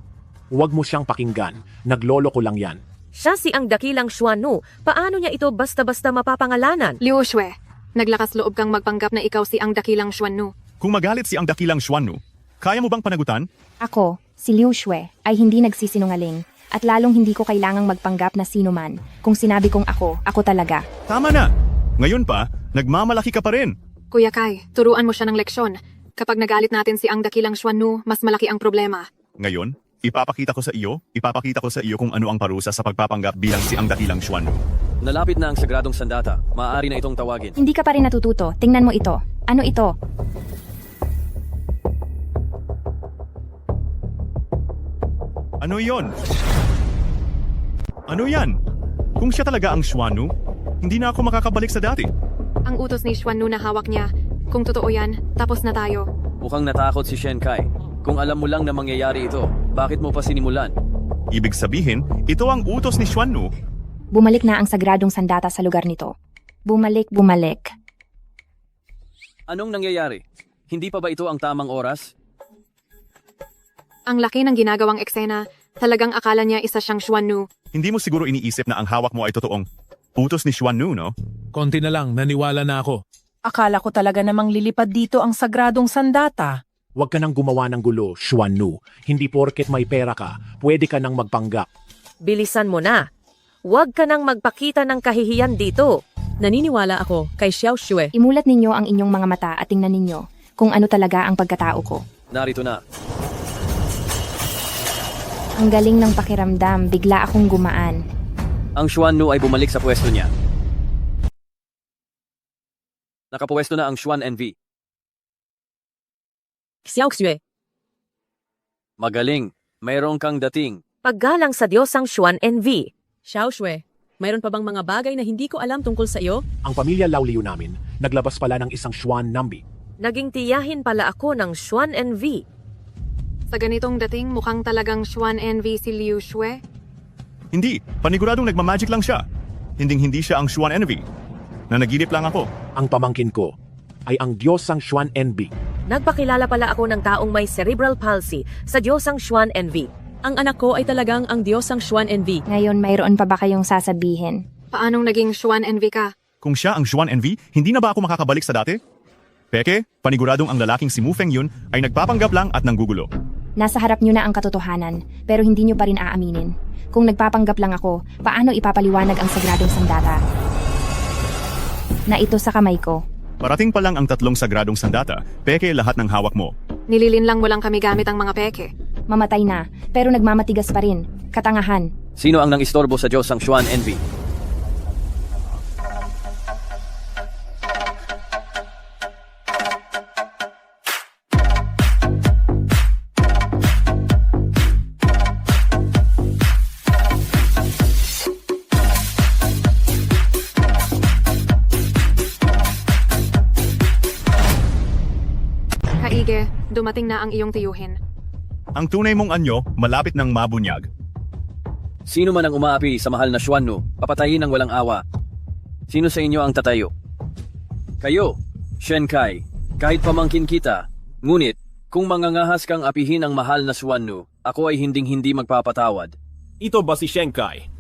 huwag mo siyang pakinggan. Naglolo ko lang yan. Siya si ang dakilang Xuannu. Paano niya ito basta-basta mapapangalanan? Liu Xue, naglakas loob kang magpanggap na ikaw si ang dakilang Xuannu. Kung magalit si ang dakilang Xuannu, kaya mo bang panagutan? Ako, si Liu Xue, ay hindi nagsisinungaling. At lalong hindi ko kailangang magpanggap na sino man. Kung sinabi kong ako talaga. Tama na! Ngayon pa, nagmamalaki ka pa rin. Kuya Kai, turuan mo siya ng leksyon. Kapag nagalit natin si ang dakilang Xuannu, mas malaki ang problema. Ngayon, ipapakita ko sa iyo kung ano ang parusa sa pagpapanggap bilang si ang dakilang Xuannu. Nalapit na ang sagradong sandata. Maaari na itong tawagin. Hindi ka pa rin natututo. Tingnan mo ito. Ano ito? Ano yon? Ano yan? Kung siya talaga ang Xuannu, hindi na ako makakabalik sa dati. Ang utos ni Xuannu na hawak niya. Kung totoo yan, tapos na tayo. Mukhang natakot si Shen Kai. Kung alam mo lang na mangyayari ito, bakit mo pa sinimulan? Ibig sabihin, ito ang utos ni Xuannu. Bumalik na ang sagradong sandata sa lugar nito. Bumalik. Anong nangyayari? Hindi pa ba ito ang tamang oras? Ang laki ng ginagawang eksena, talagang akala niya isa siyang Xuannu. Hindi mo siguro iniisip na ang hawak mo ay totoong utos ni Xuannu, no? Konti na lang, naniwala na ako. Akala ko talaga namang lilipad dito ang sagradong sandata. Huwag ka nang gumawa ng gulo, Xuannu. Hindi porket may pera ka, pwede ka nang magpanggap. Bilisan mo na. Huwag ka nang magpakita ng kahihiyan dito. Naniniwala ako kay Xiao Xue. Imulat ninyo ang inyong mga mata at tingnan ninyo kung ano talaga ang pagkatao ko. Narito na. Ang galing ng pakiramdam, bigla akong gumaan. Ang Xuannu ay bumalik sa pwesto niya. Nakapuwesto na ang Xuan NV. Xiao Xue. Magaling. Mayroon kang dating. Paggalang sa Diyos ang Xuan NV. Xiao Xue, mayroon pa bang mga bagay na hindi ko alam tungkol sa iyo? Ang pamilya Lauliu namin, naglabas pala ng isang Xuan Nambi. Naging tiyahin pala ako ng Xuan NV. Sa ganitong dating, mukhang talagang Xuan NV si Liu Xue. Hindi, paniguradong nagmamagic lang siya. Hindi siya ang Xuan NV. Nanaginip lang ako. Ang pamangkin ko ay ang Diyos ang Xuan NV. Nagpakilala pala ako ng taong may cerebral palsy sa Diyos ang Xuan NV. Ang anak ko ay talagang ang Diyos ang Xuan NV. Ngayon, mayroon pa ba kayong sasabihin? Paanong naging Xuan NV ka? Kung siya ang Xuan NV, hindi na ba ako makakabalik sa dati? Peke, paniguradong ang lalaking si Mu Fengyun ay nagpapanggap lang at nanggugulo. Nasa harap nyo na ang katotohanan, pero hindi nyo pa rin aaminin. Kung nagpapanggap lang ako, paano ipapaliwanag ang sagradong sandata? Na ito sa kamay ko. Parating pa lang ang 3 sagradong sandata, peke lahat ng hawak mo. Nililin lang mo lang kami gamit ang mga peke. Mamatay na, pero nagmamatigas pa rin. Katangahan. Sino ang nangistorbo sa Diyos ang Xuan Envy? Kaige, dumating na ang iyong tiyuhin. Ang tunay mong anyo, malapit ng mabunyag. Sino man ang umaapi sa mahal na Xuan Nu, papatayin ng walang awa. Sino sa inyo ang tatayo? Kayo, Shen Kai, kahit pamangkin kita. Ngunit, kung mangangahas kang apihin ang mahal na Xuan Nu, ako ay hinding-hindi magpapatawad. Ito ba si Shenkai?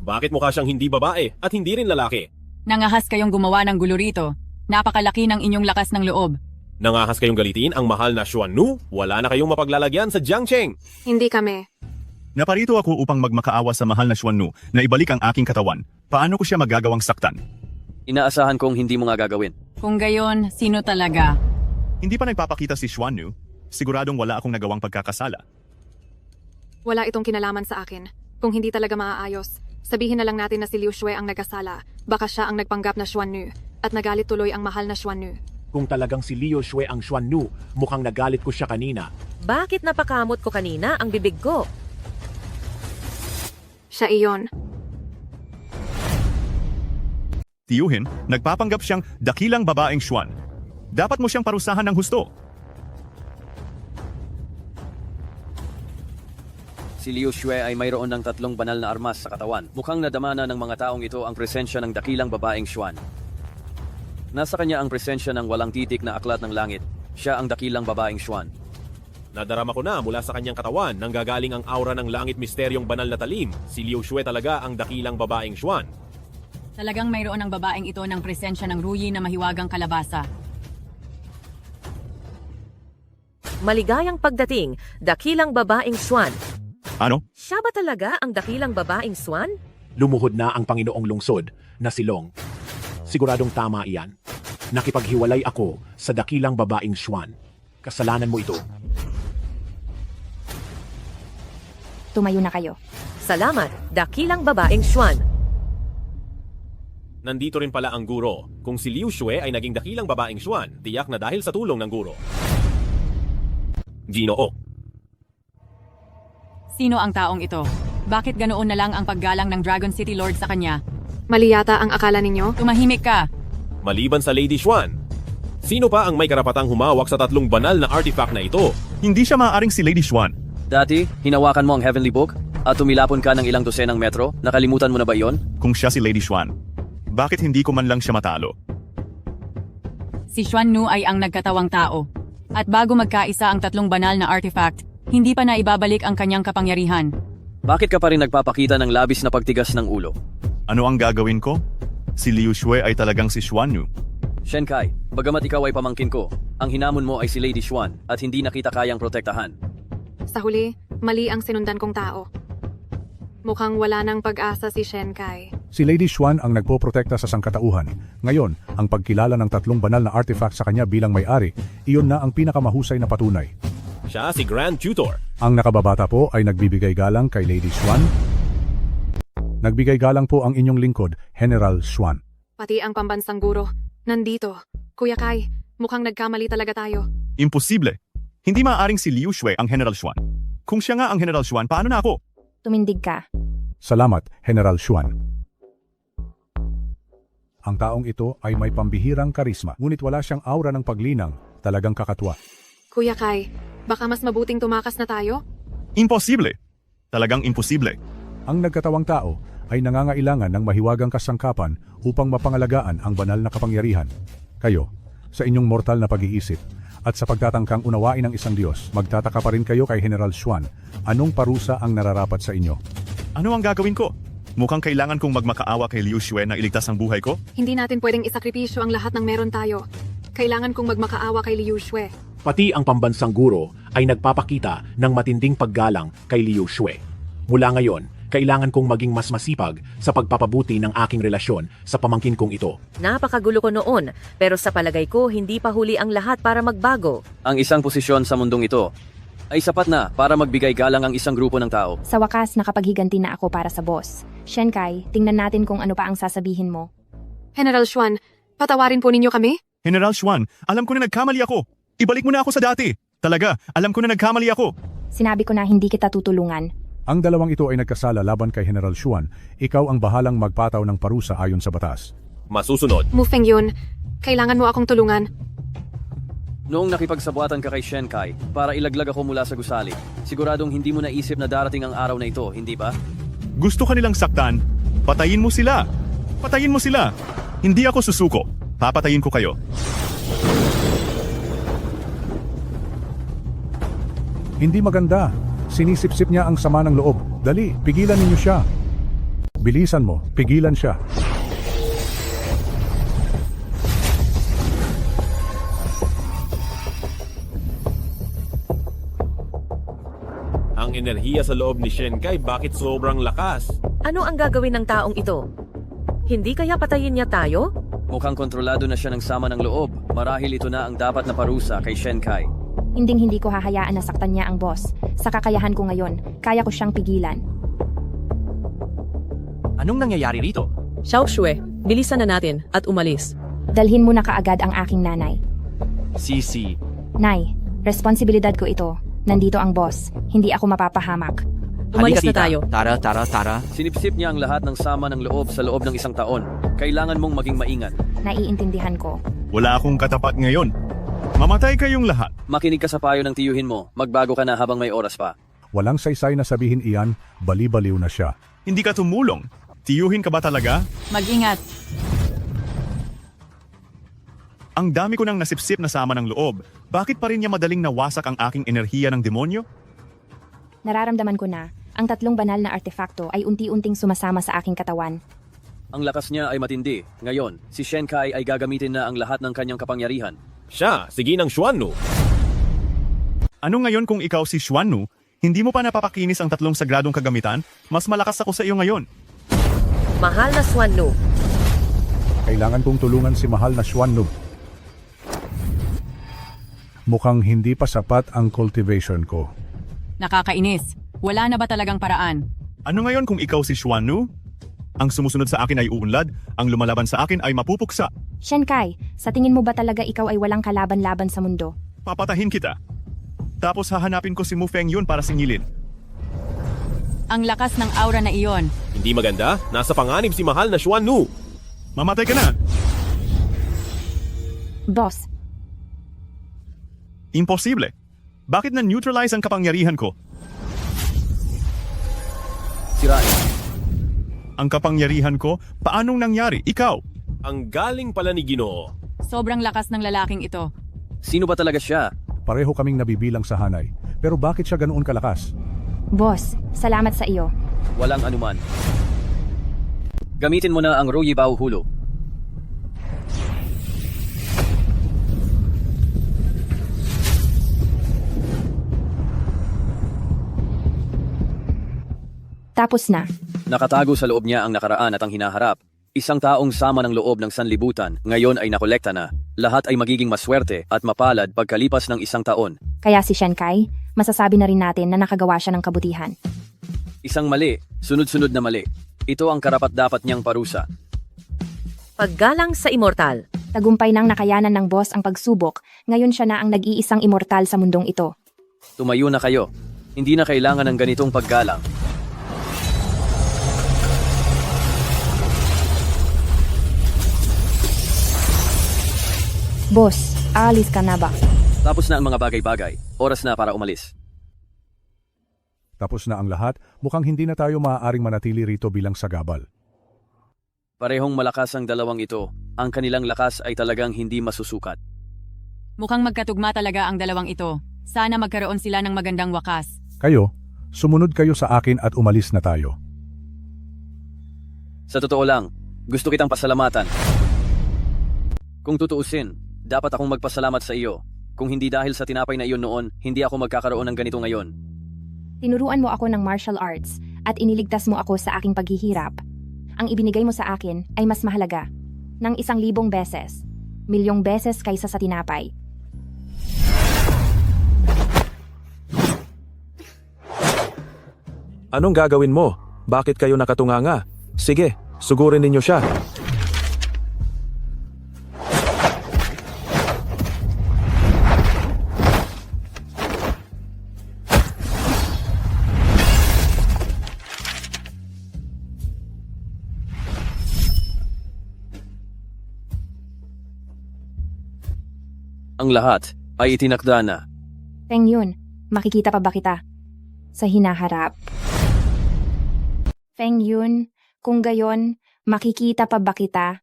Bakit mukha siyang hindi babae at hindi rin lalaki? Nangahas kayong gumawa ng gulo rito. Napakalaki ng inyong lakas ng loob. Nangahas kayong galitin ang mahal na Xuan Nu? Wala na kayong mapaglalagyan sa Jiangcheng. Hindi kami. Naparito ako upang magmakaawa sa mahal na Xuan Nu na ibalik ang aking katawan. Paano ko siya magagawang saktan? Inaasahan kong hindi mo nga gagawin. Kung gayon, sino talaga? Hindi pa nagpapakita si Xuan Nu. Siguradong wala akong nagawang pagkakasala. Wala itong kinalaman sa akin. Kung hindi talaga maaayos, sabihin na lang natin na si Liu Shui ang nagkasala. Baka siya ang nagpanggap na Xuan Nu at nagalit tuloy ang mahal na Xuan Nu. Kung talagang si Liu Shui ang Xuan Nu, mukhang nagalit ko siya kanina. Bakit napakamot ko kanina ang bibig ko? Siya iyon. Tiyuhin, nagpapanggap siyang dakilang babaeng Xuan. Dapat mo siyang parusahan ng husto. Si Liu Shui ay mayroon ng 3 banal na armas sa katawan. Mukhang nadamana ng mga taong ito ang presensya ng dakilang babaeng Xuan. Nasa kanya ang presensya ng walang titik na aklat ng langit. Siya ang dakilang babaeng Xuan. Nadarama ko na mula sa kanyang katawan nang gagaling ang aura ng langit misteryong banal na talim. Si Liu Shui talaga ang dakilang babaeng Xuan. Talagang mayroon ang babaeng ito ng presensya ng ruyi na mahiwagang kalabasa. Maligayang pagdating, dakilang babaeng Xuan. Ano? Siya ba talaga ang dakilang babaeng Xuan? Lumuhod na ang Panginoong Lungsod na si Long. Siguradong tama iyan. Nakipaghiwalay ako sa dakilang babaeng Xuan. Kasalanan mo ito. Tumayo na kayo. Salamat, dakilang babaeng Xuan. Nandito rin pala ang guro. Kung si Liu Shui ay naging dakilang babaeng Xuan, tiyak na dahil sa tulong ng guro. Ginoo. Sino ang taong ito? Bakit ganoon na lang ang paggalang ng Dragon City Lord sa kanya? Mali yata ang akala ninyo? Tumahimik ka! Maliban sa Lady Xuan, sino pa ang may karapatang humawak sa 3 banal na artifact na ito? Hindi siya maaaring si Lady Xuan. Dati, hinawakan mo ang Heavenly Book at tumilapon ka ng ilang dosenang metro. Nakalimutan mo na ba iyon? Kung siya si Lady Xuan, bakit hindi ko man lang siya matalo? Si Xuan Nu ay ang nagkatawang tao. At bago magkaisa ang 3 banal na artifact, hindi pa na ibabalik ang kanyang kapangyarihan. Bakit ka pa rin nagpapakita ng labis na pagtigas ng ulo? Ano ang gagawin ko? Si Liu Shui ay talagang si Xuan Nu. Shen Kai, bagamat ikaw ay pamangkin ko, ang hinamon mo ay si Lady Xuan at hindi na kita kayang protektahan. Sa huli, mali ang sinundan kong tao. Mukhang wala nang pag-asa si Shen Kai. Si Lady Xuan ang nagpoprotekta sa sangkatauhan. Ngayon, ang pagkilala ng 3 banal na artifact sa kanya bilang may-ari, iyon na ang pinakamahusay na patunay. Siya si Grand Tutor. Ang nakababata po ay nagbibigay galang kay Lady Xuan. Nagbigay galang po ang inyong lingkod, General Xuan. Pati ang pambansang guro. Nandito. Kuya Kai, mukhang nagkamali talaga tayo. Imposible. Hindi maaaring si Liu Shui ang General Xuan. Kung siya nga ang General Xuan, paano na ako? Tumindig ka. Salamat, General Xuan. Ang taong ito ay may pambihirang karisma, ngunit wala siyang aura ng paglinang, talagang kakatwa. Kuya Kai, baka mas mabuting tumakas na tayo? Imposible. Talagang imposible. Ang nagkatawang tao ay nangangailangan ng mahiwagang kasangkapan upang mapangalagaan ang banal na kapangyarihan. Kayo, sa inyong mortal na pag-iisip, at sa pagtatangkang unawain ng isang Diyos, magtataka pa rin kayo kay General Xuan. Anong parusa ang nararapat sa inyo? Ano ang gagawin ko? Mukhang kailangan kong magmakaawa kay Liu Shui na iligtas ang buhay ko? Hindi natin pwedeng isakripisyo ang lahat ng meron tayo. Kailangan kong magmakaawa kay Liu Xue. Pati ang pambansang guro ay nagpapakita ng matinding paggalang kay Liu Xue. Mula ngayon, kailangan kong maging mas masipag sa pagpapabuti ng aking relasyon sa pamangkin kong ito. Napakagulo ko noon, pero sa palagay ko hindi pa huli ang lahat para magbago. Ang isang posisyon sa mundong ito ay sapat na para magbigay galang ang isang grupo ng tao. Sa wakas, nakapaghiganti na ako para sa boss. Shenkai, tingnan natin kung ano pa ang sasabihin mo. General Xuan, patawarin po ninyo kami? General Xuan, alam ko na nagkamali ako. Ibalik mo na ako sa dati. Talaga, alam ko na nagkamali ako. Sinabi ko na hindi kita tutulungan. Ang dalawang ito ay nagkasala laban kay General Xuan. Ikaw ang bahalang magpataw ng parusa ayon sa batas. Masusunod. Mu Fengyun, kailangan mo akong tulungan. Noong nakipagsabuatan ka kay Shenkai para ilaglag ako mula sa gusali, siguradong hindi mo naisip na darating ang araw na ito, hindi ba? Gusto ka nilang saktan? Patayin mo sila. Patayin mo sila. Hindi ako susuko. Papatayin ko kayo. Hindi maganda. Sinisip-sip niya ang sama ng loob. Dali, pigilan ninyo siya. Bilisan mo, pigilan siya. Ang enerhiya sa loob ni Shenkai bakit sobrang lakas? Ano ang gagawin ng taong ito? Hindi kaya patayin niya tayo? Mukhang kontrolado na siya ng sama ng loob. Marahil ito na ang dapat na parusa kay Shenkai. Hindi ko hahayaan na saktan niya ang boss. Sa kakayahan ko ngayon, kaya ko siyang pigilan. Anong nangyayari rito? Xiao Xue, bilisan na natin at umalis. Dalhin mo na kaagad ang aking nanay. Sisi. Nay, responsibilidad ko ito. Nandito ang boss. Hindi ako mapapahamak. Umalis Halika, na tayo. Tara. Sinipsip niya ang lahat ng sama ng loob sa loob ng isang taon. Kailangan mong maging maingat. Naiintindihan ko. Wala akong katapat ngayon. Mamatay kayong lahat. Makinig ka sa payo ng tiyuhin mo. Magbago ka na habang may oras pa. Walang saysay na sabihin iyan, bali-baliw na siya. Hindi ka tumulong. Tiyuhin ka ba talaga? Mag-ingat. Ang dami ko nang nasipsip na sama ng loob. Bakit pa rin niya madaling nawasak ang aking enerhiya ng demonyo? Nararamdaman ko na, ang 3 banal na artefakto ay unti-unting sumasama sa aking katawan. Ang lakas niya ay matindi. Ngayon, si Shenkai ay gagamitin na ang lahat ng kanyang kapangyarihan. Siya, sige ng Xuannu. Ano ngayon kung ikaw si Xuannu, hindi mo pa napapakinis ang 3 sagradong kagamitan? Mas malakas ako sa iyo ngayon. Mahal na Xuannu. Kailangan kong tulungan si mahal na Xuannu. Mukhang hindi pa sapat ang cultivation ko. Nakakainis. Wala na ba talagang paraan? Ano ngayon kung ikaw si Xuannu? Ang sumusunod sa akin ay uunlad, ang lumalaban sa akin ay mapupuksa. Shenkai, sa tingin mo ba talaga ikaw ay walang kalaban-laban sa mundo? Papatahin kita. Tapos hahanapin ko si Mu Fengyun para singilin. Ang lakas ng aura na iyon. Hindi maganda? Nasa panganib si mahal na Xuannu. Mamatay ka na! Boss, Imposible. Bakit na-neutralize ang kapangyarihan ko? Sirain. Ang kapangyarihan ko? Paanong nangyari? Ikaw? Ang galing pala ni Ginoo. Sobrang lakas ng lalaking ito. Sino ba talaga siya? Pareho kaming nabibilang sa hanay. Pero bakit siya ganoon kalakas? boss, salamat sa iyo. Walang anuman. Gamitin mo na ang Ruyi Bao Hulo. Tapos na. Nakatago sa loob niya ang nakaraan at ang hinaharap. Isang taong sama ng loob ng sanlibutan, ngayon ay nakolekta na. Lahat ay magiging maswerte at mapalad pagkalipas ng 1 taon. Kaya si Shenkai, masasabi na rin natin na nakagawa siya ng kabutihan. Isang mali, sunod-sunod na mali. Ito ang karapat-dapat niyang parusa. Paggalang sa immortal. Tagumpay ng nakayanan ng boss ang pagsubok, ngayon siya na ang nag-iisang immortal sa mundong ito. Tumayo na kayo. Hindi na kailangan ng ganitong paggalang. Boss, aalis ka na ba? Tapos na ang mga bagay-bagay. Oras na para umalis. Tapos na ang lahat, mukhang hindi na tayo maaaring manatili rito bilang sagabal. Parehong malakas ang dalawang ito. Ang kanilang lakas ay talagang hindi masusukat. Mukhang magkatugma talaga ang dalawang ito. Sana magkaroon sila ng magandang wakas. Kayo, sumunod kayo sa akin at umalis na tayo. Sa totoo lang, gusto kitang pasalamatan. Kung tutuusin, dapat akong magpasalamat sa iyo. Kung hindi dahil sa tinapay na iyon noon, hindi ako magkakaroon ng ganito ngayon. Tinuruan mo ako ng martial arts at iniligtas mo ako sa aking paghihirap. Ang ibinigay mo sa akin ay mas mahalaga ng 1,000 beses, 1,000,000 beses kaysa sa tinapay. Anong gagawin mo? Bakit kayo nakatunganga? Sige, sugurin ninyo siya. Ang lahat ay itinakda na. Feng Yun, makikita pa ba kita sa hinaharap? Feng Yun, kung gayon, makikita pa ba kita?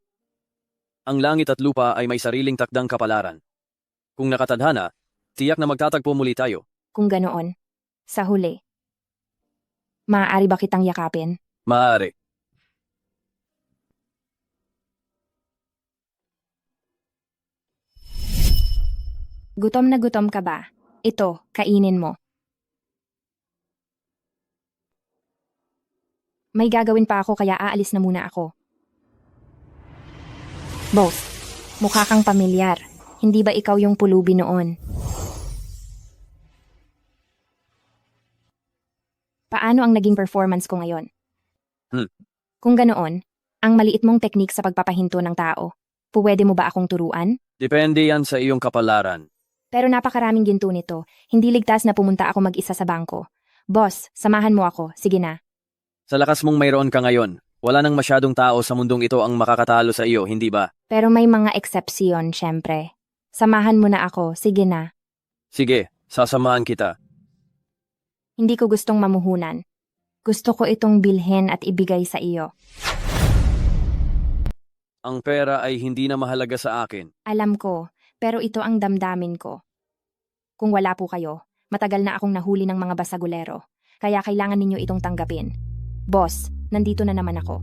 Ang langit at lupa ay may sariling takdang kapalaran. Kung nakatadhana, tiyak na magtatagpo muli tayo. Kung ganoon, sa huli. Maaari ba kitang yakapin? Maaari. Gutom na gutom ka ba? Ito, kainin mo. May gagawin pa ako kaya aalis na muna ako. Boss, mukha kang pamilyar. Hindi ba ikaw yung pulubi noon? Paano ang naging performance ko ngayon? Kung ganoon, ang maliit mong teknik sa pagpapahinto ng tao, pwede mo ba akong turuan? Depende yan sa iyong kapalaran. Pero napakaraming ginto nito. Hindi ligtas na pumunta ako mag-isa sa bangko. Boss, samahan mo ako. Sige na. Sa lakas mong mayroon ka ngayon, wala nang masyadong tao sa mundong ito ang makakatalo sa iyo, hindi ba? Pero may mga eksepsyon, syempre. Samahan mo na ako. Sige na. Sige, sasamahan kita. Hindi ko gustong mamuhunan. Gusto ko itong bilhin at ibigay sa iyo. Ang pera ay hindi na mahalaga sa akin. Alam ko, pero ito ang damdamin ko. Kung wala po kayo, matagal na akong nahuli ng mga basagulero. Kaya kailangan ninyo itong tanggapin. Boss, nandito na naman ako.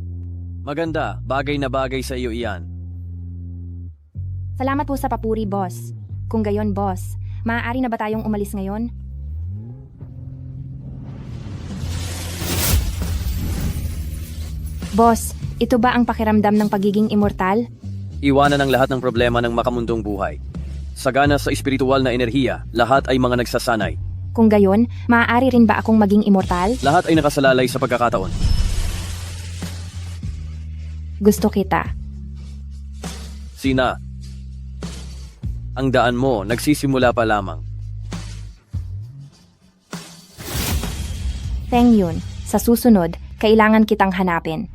Maganda, bagay na bagay sa iyo iyan. Salamat po sa papuri, boss. Kung gayon, boss, maaari na ba tayong umalis ngayon? Boss, ito ba ang pakiramdam ng pagiging immortal? Iwanan ang lahat ng problema ng makamundong buhay. Sagana sa espiritual na enerhiya, lahat ay mga nagsasanay. Kung gayon, maaari rin ba akong maging immortal? Lahat ay nakasalalay sa pagkakataon. Gusto kita. Sina, ang daan mo nagsisimula pa lamang. Feng Yun, sa susunod, kailangan kitang hanapin.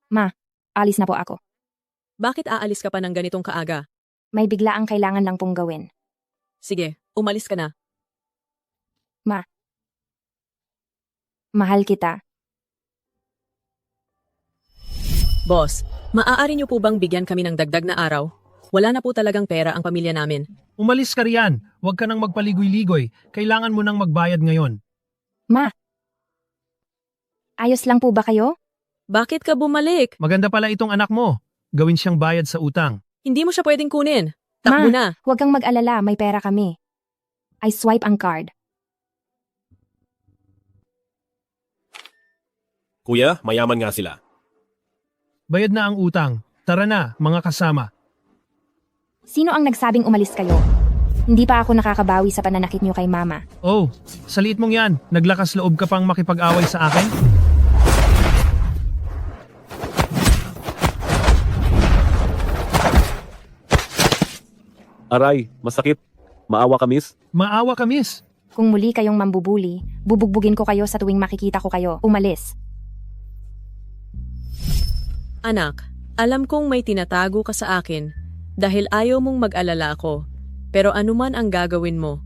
Ma, alis na po ako. Bakit aalis ka pa ng ganitong kaaga? May bigla ang kailangan lang pong gawin. Sige, umalis ka na. Ma, mahal kita. Boss, maaari niyo po bang bigyan kami ng dagdag na araw? Wala na po talagang pera ang pamilya namin. Umalis ka riyan. Huwag ka nang magpaligoy-ligoy. Kailangan mo nang magbayad ngayon. Ma, ayos lang po ba kayo? Bakit ka bumalik? Maganda pala itong anak mo. Gawin siyang bayad sa utang. Hindi mo siya pwedeng kunin. Takbo na. Huwag kang mag-alala, may pera kami. I swipe ang card. Kuya, mayaman nga sila. Bayad na ang utang. Tara na, mga kasama. Sino ang nagsabing umalis kayo? Hindi pa ako nakakabawi sa pananakit niyo kay Mama. Oh, sa liit mong yan, naglakas loob ka pang makipag-away sa akin? Aray, masakit. Maawa ka, miss? Maawa ka, miss. Kung muli kayong mambubuli, bubugbugin ko kayo sa tuwing makikita ko kayo. Umalis. Anak, alam kong may tinatago ka sa akin dahil ayaw mong mag-alala ako. Pero anuman ang gagawin mo,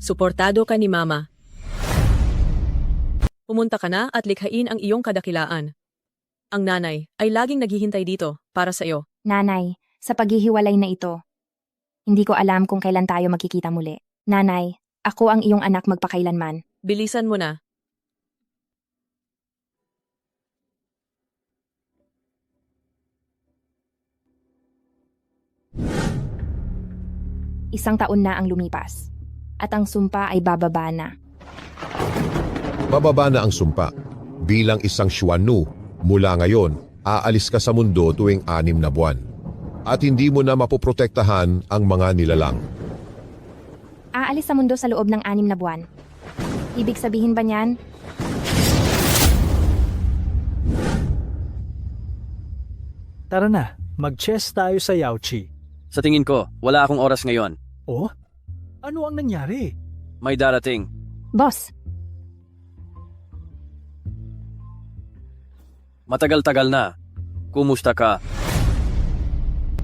suportado ka ni Mama. Pumunta ka na at likhain ang iyong kadakilaan. Ang nanay ay laging naghihintay dito para sa iyo. Nanay, sa paghihiwalay na ito, Hindi ko alam kung kailan tayo magkikita muli. Nanay, ako ang iyong anak magpakailanman. Bilisan mo na. Isang taon na ang lumipas. At ang sumpa ay bababa na. Bababa na ang sumpa. Bilang isang Xuannu, mula ngayon, aalis ka sa mundo tuwing 6 na buwan. At hindi mo na mapoprotektahan ang mga nilalang. Aalis sa mundo sa loob ng 6 na buwan. Ibig sabihin ba niyan? Tara na, mag-chess tayo sa Yaochi. Sa tingin ko, wala akong oras ngayon. Oh? Ano ang nangyari? May darating. Boss, Matagal-tagal na. Kumusta ka?